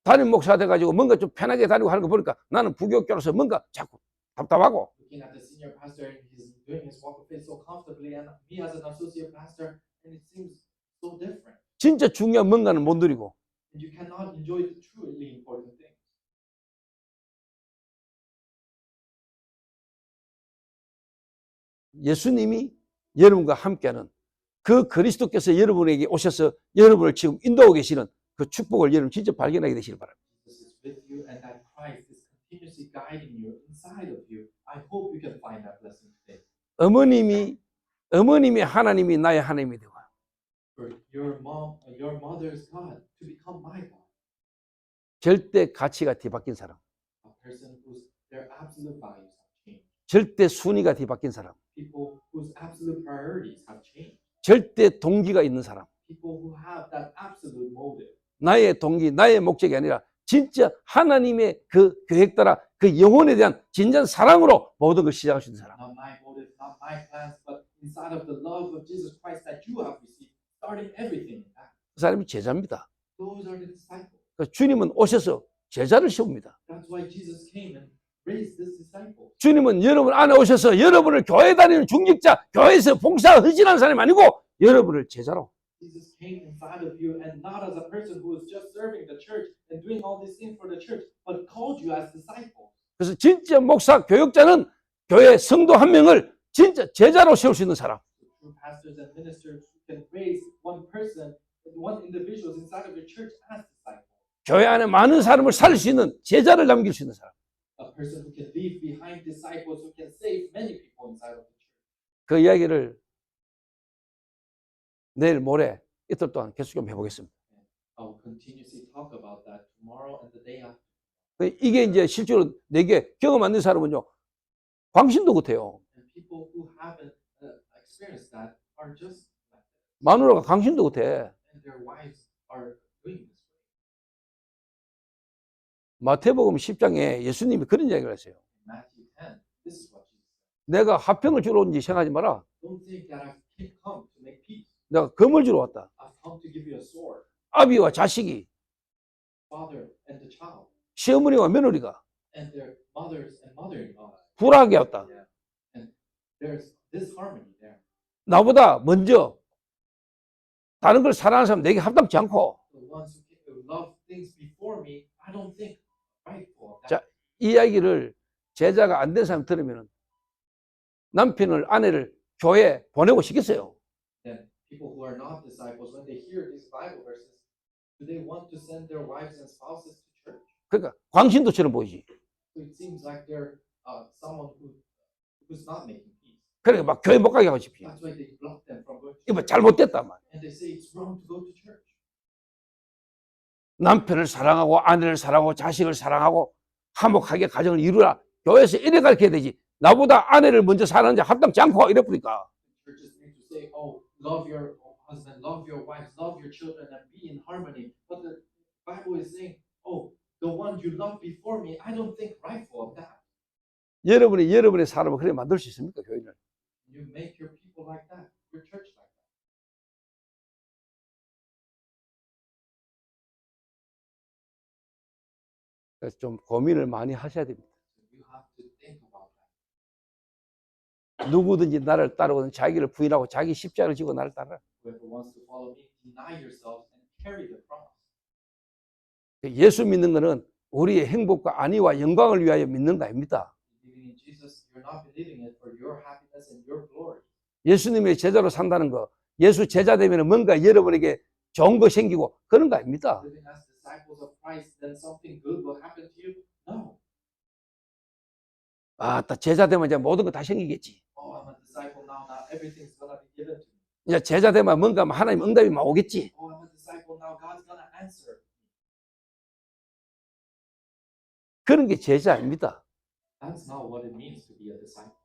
담임 목사 돼가지고 뭔가 좀 편하게 다니고 하는 거 보니까 나는 부교육자로서 뭔가 자꾸 답답하고 Looking at the senior pastor and he's doing his walk of faith so comfortably, and me as an associate pastor, and it seems so different. 진짜 중요한 뭔가는 못 누리고 And you cannot enjoy the truly important things. 예수님이 여러분과 함께하는 그 그리스도께서 여러분에게 오셔서 여러분을 지금 인도하고 계시는 그 축복을 여러분 진짜 발견하게 되시길 바랍니다. Jesus is with you and that Christ is continuously guiding you inside of you. I hope you can find that blessing today. 어머님이 하나님이 나의 하나님이 되고 For your mother's God to become my God. 절대 가치가 뒤바뀐 사람, A person whose their absolute values have changed. 절대 순위가 뒤바뀐 사람, People whose absolute priorities have changed. 절대 동기가 있는 사람, People who have that absolute motive. 나의 동기, 나의 목적이 아니라 진짜 하나님의 그 계획 따라 그 영혼에 대한 진정한 사랑으로 모든 걸 시작할 수 있는 사람. Not my motive, not my plans, but inside of the love of Jesus Christ that you have received, starting everything in that. 그 사람이 제자입니다. Those are the disciples. 그러니까 주님은 오셔서 제자를 세웁니다. That's why Jesus came and raised this disciple. 주님은 여러분 안에 오셔서 여러분을 교회 다니는 중직자, 교회에서 봉사 헌신하는 사람이 아니고 여러분을 제자로 Jesus came inside of you and not as a person who is just serving the church and doing all these things for the church, but called you as disciples. 그래서 진짜 목사, 교육자는 교회 성도 한 명을 진짜 제자로 세울 수 있는 사람. True pastors and ministers who can raise one person, one individuals inside of your church as disciples. 교회 안에 많은 사람을 살릴 수 있는 제자를 남길 수 있는 사람. A person who can leave behind disciples who can save many people inside of the church. 그 이야기를 내일 모레 이틀 동안 계속 좀 해보겠습니다. I will continuously talk about that tomorrow and the day after. 이게 이제 실제로 내게 경험 안 된 사람은요, 광신도 같아요. And people who haven't experienced that are just like that. 마누라가 광신도 같아. And their wives are doing this way. 마태복음 10장에 예수님이 그런 이야기를 했어요. Matthew This is what Jesus said. 내가 화평을 주러 온지 생각하지 마라. Don't think that I've come to make peace. 내가 검을 주러 왔다. I've come to give you a sword. 아비와 자식이, Father and the child, 시어머니와 며느리가 and their mothers and mother-in-law. 불화하게 왔다. Yeah. And there's disharmony there. 나보다 먼저 다른 걸 사랑하는 사람 내게 합당치 않고, The ones who love things before me, I don't think rightful of 자, that. 이 이야기를 제자가 안 된 사람 들으면 남편을, 아내를 교회에 보내고 싶겠어요. Then people who are not disciples, when they hear these Bible verses, do they want to send their wives and spouses to church? 그러니까 광신도처럼 보이지. So it seems like they're someone who's not making peace. 그러니까 막 교회 못 가게 하고 싶지. That's why they block them from going to 이거 church. 잘못됐단 말이야. And they say it's wrong to go to church. 남편을 사랑하고 아내를 사랑하고 자식을 사랑하고 화목하게 가정을 이루라. 교회에서 이래 가르쳐야 되지. 나보다 아내를 먼저 사랑하는 자 합당치 않고 이래 보니까. Churches need to say, oh, love your husband, love your wives, love your children, and be in harmony. But the Bible is saying, oh, the one you loved before me, I don't think rightful of that. 여러분이 여러분의 사람을 그렇게 만들 수 있습니까? 교회를. You make your people like that, your church like that. 그래서 좀 고민을 많이 하셔야 됩니다. You have to think about that. 누구든지 나를 따르고는 자기를 부인하고 자기 십자가를 지고 나를 따라. Whoever wants to follow me, deny yourselves and carry the cross. 예수 믿는 것은 우리의 행복과 안위와 영광을 위하여 믿는 거 아닙니다. Believing in Jesus, you're not believing it for your happiness and your glory. 예수님의 제자로 산다는 거, 예수 제자 되면 뭔가 여러분에게 좋은 거 생기고 그런 거 아닙니다. Living as disciples of Christ, then something good will happen to you? No. 딱 제자 되면 이제 모든 거 다 생기겠지. Oh, I'm a disciple now. Now everything's gonna be given to me. 이제 제자 되면 뭔가 하나님 응답이 막 오겠지. Oh, I'm a disciple now. God's gonna answer. 그런 게 제자 아닙니다. That's not what it means to be a disciple.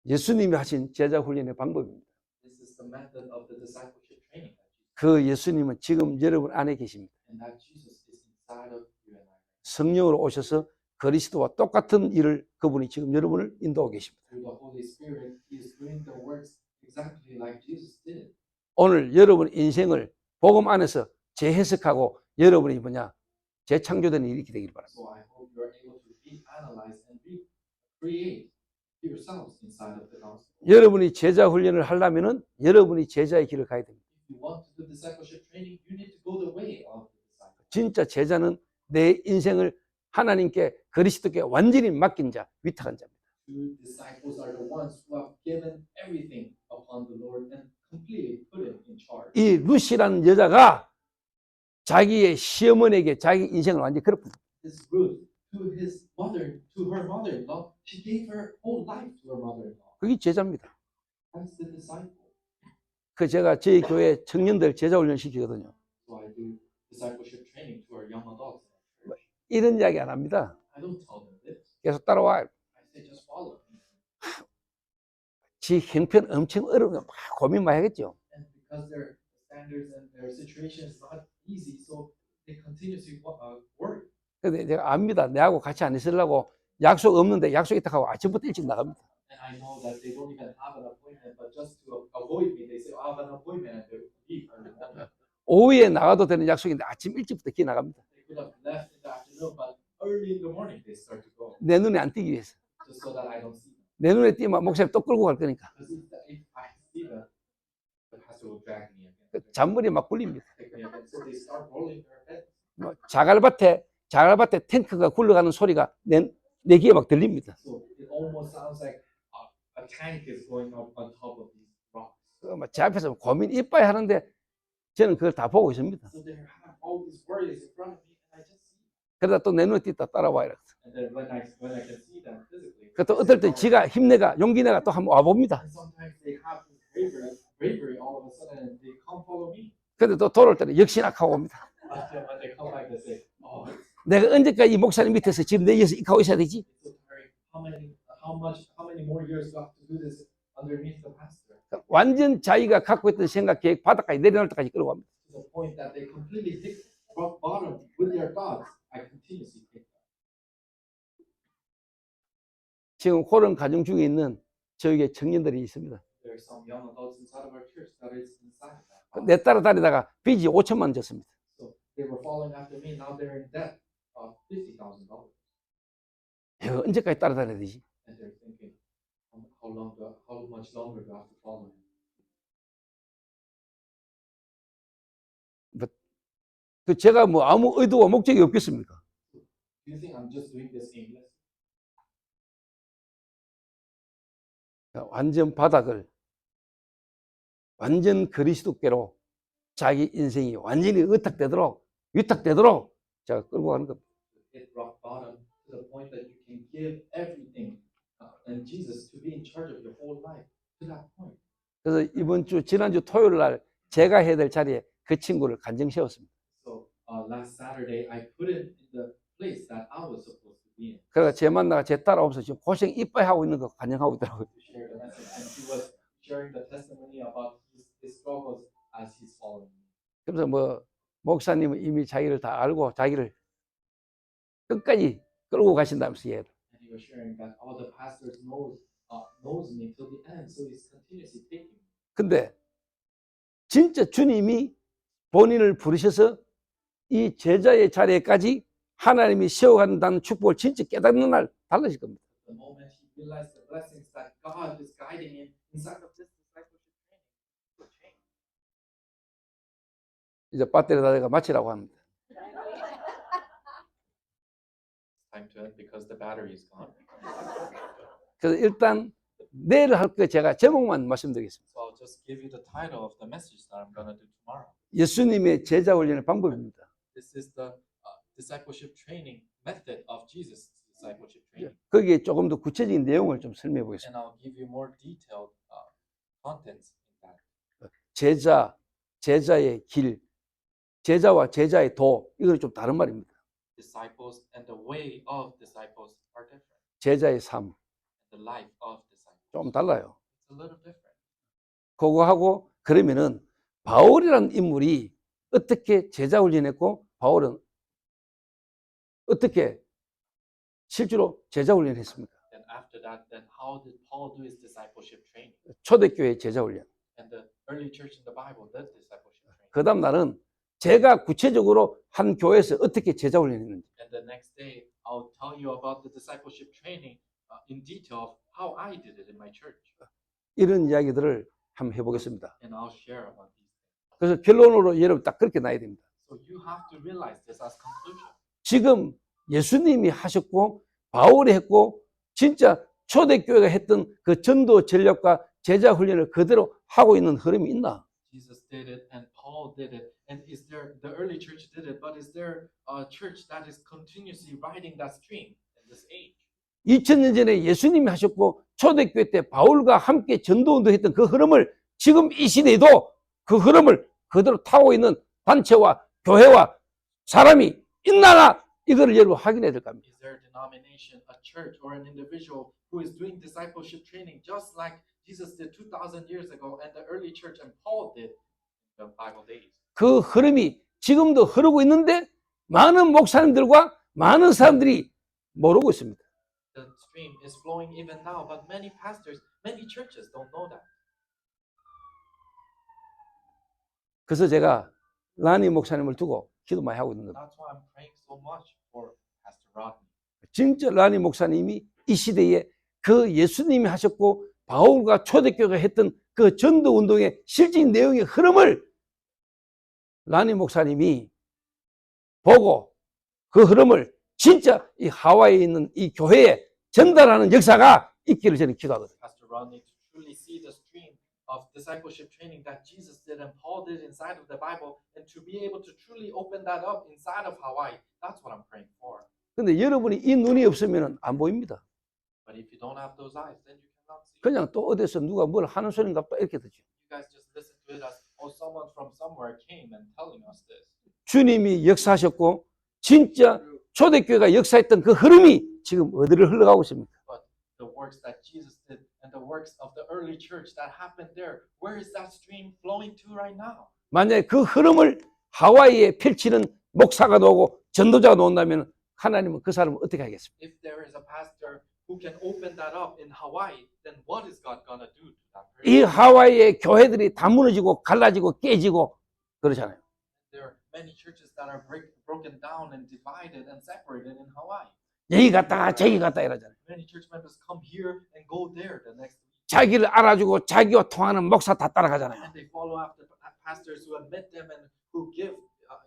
예수님이 하신 제자 훈련의 방법입니다. This is the method of the discipleship training that Jesus, 그 예수님은 지금 여러분 안에 계십니다. and that Jesus is inside of you and I. 성령으로 오셔서 그리스도와 똑같은 일을 그분이 지금 여러분을 인도하고 계십니다. Through the Holy Spirit, He is doing the works exactly like Jesus did. 오늘 여러분 인생을 복음 안에서 재해석하고 여러분이 재창조되는 일이 있게 되길 바랍니다. So I hope you are able to reanalyze and recreate yourselves inside of the gospel. 여러분이 제자 훈련을 하려면은 여러분이 제자의 길을 가야 됩니다. If you want to do discipleship training, you need to go the way of the disciple. 진짜 제자는 내 인생을 하나님께 그리스도께 완전히 맡긴 자, 위탁한 자입니다. True disciples are the ones who have given everything upon the Lord and completely put Him in charge. 이 루시라는 여자가 자기의 시어머니에게 자기 인생을 완전히 걸어봅니다. This Ruth, to her mother-in-law, she gave her whole life to her mother-in-law. 그게 제자입니다. That's the disciple. 제가 저희 교회 청년들 제자 훈련 시키거든요. So I do discipleship training to our young adults. 이런 이야기 안 합니다. I don't tell them this. 계속 따라와. I say just follow me. 지 형편 엄청 어려운 거 막 고민 많이 하겠죠. And because their standards and their situation is not easy, so they continuously worry. 근데 제가 압니다. 내하고 같이 안 있으려고 약속 없는데 약속 있다 하고 아침부터 일찍 나갑니다. And I know that they don't even have an appointment, but just to avoid me, they say, "I have an appointment," and they leave early morning. 오후에 나가도 되는 약속인데 아침 일찍부터 기 나갑니다. They could have left in the afternoon, but early in the morning they start to go, 내 눈에 안 띄기 위해서. just so that I don't see them. 내 눈에 띄면 목사님 또 끌고 갈 거니까. Because if I see them, the pastor will drag me 그 again, 잔머리 막 굴립니다. take me again. So they start rolling their heads. 자갈밭에 탱크가 굴러가는 소리가 내 귀에 막 들립니다. So it almost sounds like a tank is going up on top of these rocks. 제 앞에서 고민 이빠이 하는데 저는 그걸 다 보고 있습니다. So they have all these worries in front of me, and I just see them. 그러다 또 내 눈에 띄다 따라와요. And then when I can see them physically, 또 어떨 때 지가 힘내가 용기 내가 또 한번 와봅니다. and sometimes they have this bravery all of a sudden, and they come follow me. 근데 또 돌아올 때는 역시나 하고 옵니다. But then when they come back, they say, "Oh, it's 내가 언제까지 이 목사님 밑에서 지금 내 위에서 익하고 있어야 되지? so tiring. How many more years do I have to do this underneath the pastor?" 완전 자기가 갖고 있던 생각 계획 바닥까지 내려놓을 때까지 끌어갑니다. To the point that they completely hit rock bottom with their thoughts, I continuously take that. 지금 그런 가정 중에 있는 저에게 청년들이 있습니다. There are some young adults inside of our church that is inside of that. 내 따라 다니다가 빚이 5천만 원 졌습니다. So they were following after me. Now they're in debt of $50,000. 이거 언제까지 따라다녀야 되지? And they're thinking, how much longer do I have to follow him? 그 제가 뭐 아무 의도와 목적이 없겠습니까? Do you think I'm just doing this aimless? 완전 바닥을 완전 그리스도께로 자기 인생이 완전히 위탁되도록 제가 끌고 가는 겁니다. Hit rock bottom to the point that you can give everything and Jesus to be in charge of your whole life to that point. 그래서 지난주 토요일 날 제가 해야 될 자리에 그 친구를 간증 세웠습니다. So last Saturday I put it in the place that I was supposed to be in. 그래서 제 만나가 제 따라오면서 지금 고생 이빠이 하고 있는 거 간증하고 있더라고요. To share the message, and he was sharing the testimony about his struggles as he's following me. 그래서 뭐 목사님은 이미 자기를 다 알고 자기를 끝까지 끌고 가신다면서 얘를. And he was sharing that all the pastors knows me till the end, so he's continuously taking me. 근데 진짜 주님이 본인을 부르셔서 이 제자의 자리에까지 하나님이 세워간다는 축복을 진짜 깨닫는 날 달라질 겁니다. The moment he realized the blessings that God is guiding him inside of this discipleship training, will change. 이제 배터리 다 돼가 마치라고 합니다. Time to end because the battery is gone. 그래서 일단 내일 할 거 제가 제목만 말씀드리겠습니다. So I'll just give you the title of the message that I'm going to do tomorrow. 예수님의 제자 훈련의 방법입니다. This is the discipleship training method of Jesus' discipleship training. 거기에 조금 더 구체적인 내용을 좀 설명해 보겠습니다. And I'll give you more detailed contents in that. 제자의 길, 제자와 제자의 도, 이건 좀 다른 말입니다. Disciples and the way of disciples are different. 제자의 삶, The life of disciples. 좀 달라요. It's a little different. 그거하고 그러면은 바울이라는 인물이 어떻게 제자 훈련했고 바울은 어떻게 실제로 제자 훈련했습니까? And after that, then how did Paul do his discipleship training? 초대교회 제자 훈련. And the early church in the Bible did discipleship training. 그 다음 날은 제가 구체적으로 한 교회에서 어떻게 제자 훈련했는지. And the next day, I'll tell you about the discipleship training in detail of how I did it in my church. 이런 이야기들을 한번 해보겠습니다. And I'll share about these things. 그래서 결론으로 여러분 딱 그렇게 놔야 됩니다. So you have to realize this as conclusion. 지금 예수님이 하셨고 바울이 했고 진짜 초대교회가 했던 그 전도 전략과 제자 훈련을 그대로 하고 있는 흐름이 있나? Jesus did it and Paul did it. And is there, the early church did it, but is there a church that is continuously riding that stream in this age? 2000년 전에 예수님이 하셨고 초대교회 때 바울과 함께 전도운동했던 그 흐름을 지금 이 시대에도 그 흐름을 그대로 타고 있는 단체와 교회와 사람이 있나? 이거를 여러분 확인해야 될 겁니다. Is there a denomination, a church, or an individual who is doing discipleship training just like Jesus did 2,000 years ago and the early church and Paul did in the Bible days? 그 흐름이 지금도 흐르고 있는데 많은 목사님들과 많은 사람들이 모르고 있습니다. The stream is flowing even now, but many pastors, many churches don't know that. 그래서 제가 라니 목사님을 두고 기도 많이 하고 있는 겁니다. That's why I'm praying so much for Pastor Rodney. 진짜 라니 목사님이 이 시대에 그 예수님이 하셨고 바울과 초대교회가 했던 그 전도 운동의 실질적인 내용의 흐름을 라니 목사님이 보고 그 흐름을 진짜 이 하와이에 있는 이 교회에 전달하는 역사가 있기를 저는 기도하거든요. Pastor Rodney to truly see the stream of discipleship training that Jesus did and Paul did inside of the Bible, and to be able to truly open that up inside of Hawaii. That's what I'm praying for. 근데 여러분이 이 눈이 없으면 안 보입니다. But if you don't have those eyes, then you cannot see. 그냥 또 어디서 누가 뭘 하는 소리인가 보다 이렇게 듣죠. You guys just listen to it as, oh, someone from somewhere came and telling us this. 주님이 역사하셨고 진짜 초대교회가 역사했던 그 흐름이 지금 어디를 흘러가고 있습니까? But the works that Jesus did and the works of the early church that happened there, where is that stream flowing to right now? 만약에 그 흐름을 하와이에 펼치는 목사가 나오고 전도자가 나온다면 하나님은 그 사람을 어떻게 하겠습니까? If there is a pastor who can open that up in Hawaii, then what is God gonna do to that 이 person? 하와이의 교회들이 다 무너지고 갈라지고 깨지고 그러잖아요. There are many churches that are broken down and divided and separated in Hawaii. 여기 갔다 저기 갔다 이러잖아요. Many church members come here and go there the next week, 자기를 알아주고 자기와 통하는 목사 다 따라가잖아요. and they follow after pastors who admit them and who give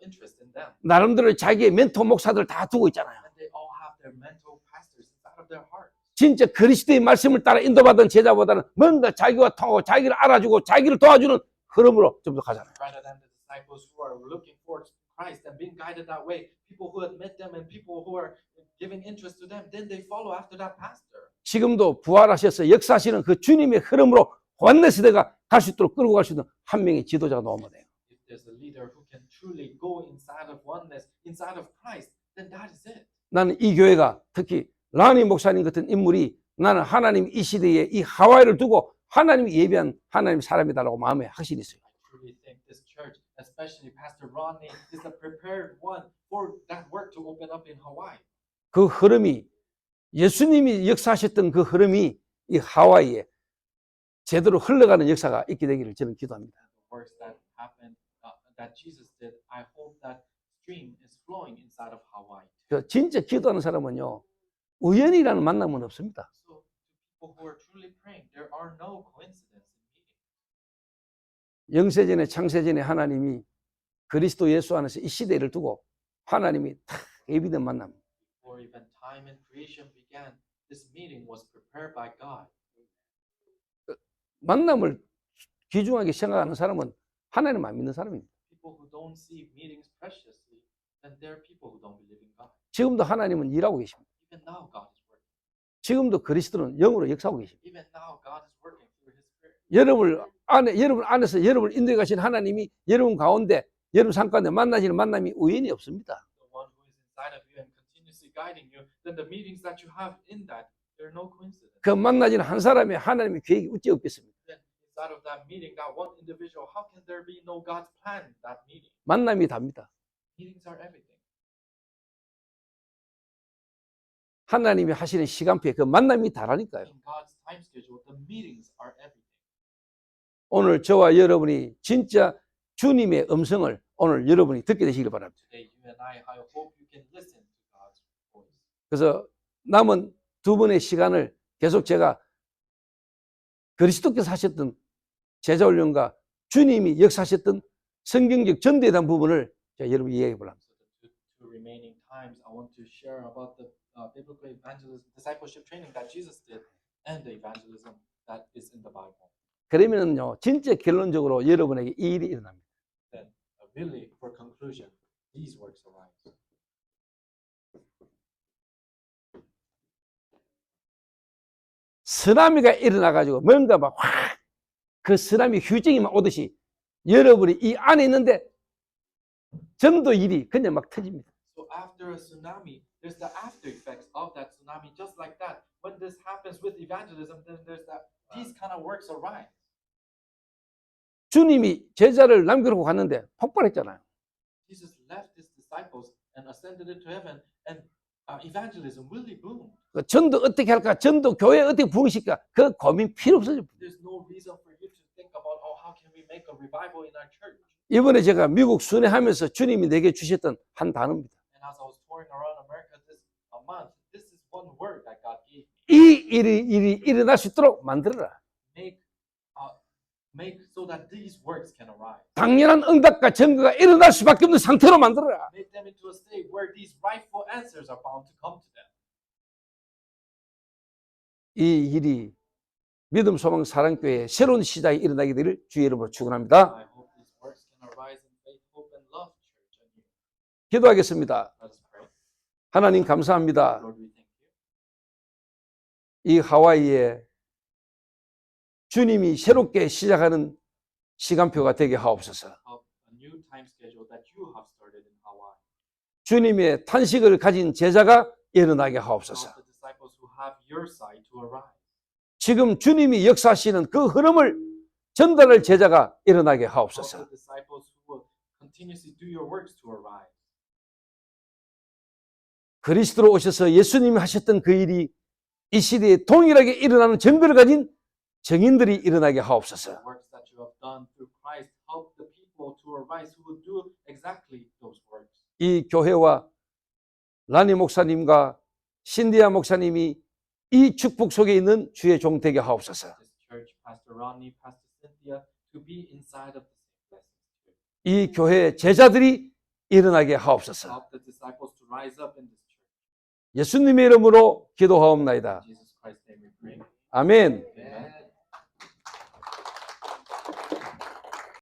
interest in them. 나름대로 자기의 멘토 목사들 다 두고 있잖아요. And they all have their mental pastors inside of their heart. 진짜 그리스도의 말씀을 따라 인도받은 제자보다는 뭔가 자기와 통하고 자기를 알아주고 자기를 도와주는 흐름으로 좀 더 가잖아요. Rather than the disciples who are looking forward to Christ and being guided that way, people who admit them and people who are giving interest to them, then they follow after that pastor. 지금도 부활하셔서 역사하시는 그 주님의 흐름으로 완내 시대가 갈 수 있도록 끌고 갈 수 있는 한 명의 지도자가 나오면 돼요. If there's a leader who can truly go inside of oneness, inside of Christ, then that is it. 나는 이 교회가 특히 라니 목사님 같은 인물이 나는 하나님 이 시대에 이 하와이를 두고 하나님이 예비한 하나님 사람이다라고 마음에 확신이 있어요. I truly think this church, especially Pastor Ronnie, is the prepared one for that work to open up in Hawaii. 그 흐름이 예수님이 역사하셨던 그 흐름이 이 하와이에 제대로 흘러가는 역사가 있게 되기를 저는 기도합니다. The works that happened, that Jesus did, I hope that stream is flowing inside of Hawaii. 그 진짜 기도하는 사람은요 우연이라는 만남은 없습니다. So, to people who are truly praying, there are no coincidences in meetings. 영세전에 창세전에 하나님이 그리스도 예수 안에서 이 시대를 두고 하나님이 다 예비된 만남. Before even time and creation began, this meeting was prepared by God. 만남을 귀중하게 생각하는 사람은 하나님 안 믿는 사람입니다. People who don't see meetings preciously, then they're people who don't believe in God. 지금도 하나님은 일하고 계십니다. Even now, God is working. 지금도 그리스도는 영으로 역사하고 계십니다. Even now, God is working through His Spirit. 여러분 안에서 여러분을 인도해 가신 하나님이 여러분 가운데 여러분 삶 가운데 만나지는 만남이 우연이 없습니다. The one who is inside of you and continuously guiding you, then the meetings that you have in that, there are no coincidences. 그 만나지는 한 사람의 하나님의 계획이 어찌 없겠습니까? Then inside of that meeting, that one individual, how can there be no God's plan in that meeting? 만남이 답니다. Meetings are everything. 하나님이 하시는 시간표에 그 만남이 다라니까요. In God's time schedule, the meetings are everything. 오늘 저와 여러분이 진짜 주님의 음성을 오늘 여러분이 듣게 되시길 바랍니다. Today, you and I hope you can listen to God's voice. 그래서 남은 두 번의 시간을 계속 제가 그리스도께서 하셨던 제자훈련과 주님이 역사하셨던 성경적 전도에 대한 부분을 제가 여러분 이야기해 보려고 합니다. So the two remaining times, I want to share about the biblical evangelism, discipleship training that Jesus did, and the evangelism that is in the Bible. 그러면은요, 진짜 결론적으로 여러분에게 이 일이 일어납니다. Then, really, for conclusion, these works arise. 쓰나미가 일어나가지고 뭔가 막 확 그 쓰나미 휴정이 막 오듯이 여러분이 이 안에 있는데 전도 일이 그냥 막 터집니다. So after a tsunami, there's the after effects of that tsunami. Just like that, when this happens with evangelism, then there's that these kind of works arise. 주님이 제자를 남겨놓고 갔는데 폭발했잖아요. Jesus left his disciples and ascended into heaven, and evangelism really boomed. 그 전도 어떻게 할까? 전도 교회 어떻게 부흥시킬까? 그 고민 필요 없어요. There's no reason for you to think about, oh, how can we make a revival in our church? 이번에 제가 미국 순회하면서 주님이 내게 주셨던 한 단어입니다. And as I was touring around America this month, this is one word that God gave me. 이 일이 일어날 수 있도록 만들어라. Make so that these works can arise. 당연한 응답과 증거가 일어날 수밖에 없는 상태로 만들어라. Make them into a state where these rightful answers are bound to come to them. 이 일이 믿음 소망 사랑교회의 새로운 시작이 일어나게 되기를 주의 이름으로 축원합니다. I hope these works can arise in faith, hope, and love church and you. 기도하겠습니다. Let us pray. 하나님 감사합니다. Lord, we thank you. 이 하와이에 주님이 새롭게 시작하는 시간표가 되게 하옵소서. Of a new time schedule that you have started in Hawaii. 주님의 탄식을 가진 제자가 일어나게 하옵소서. Of the disciples who have your side to arise. 지금 주님이 역사하시는 그 흐름을 전달할 제자가 일어나게 Of 하옵소서. the disciples who will continuously do your works to arise. 그리스도로 오셔서 예수님이 하셨던 그 일이 이 시대에 동일하게 일어나는 증거를 가진 정인들이 일어나게 하옵소서. The works that you have done through Christ help the people to arise who will do exactly those works. 이 교회와 라니 목사님과 신디아 목사님이 이 축복 속에 있는 주의 종 되게 하옵소서. This church, Pastor Ronnie, Pastor Cynthia, to be inside of the same blessings. 이 교회 제자들이 일어나게 하옵소서. Help the disciples to rise up in this church. 예수님의 이름으로 기도하옵나이다. In Jesus Christ's name we pray. 아멘. Amen.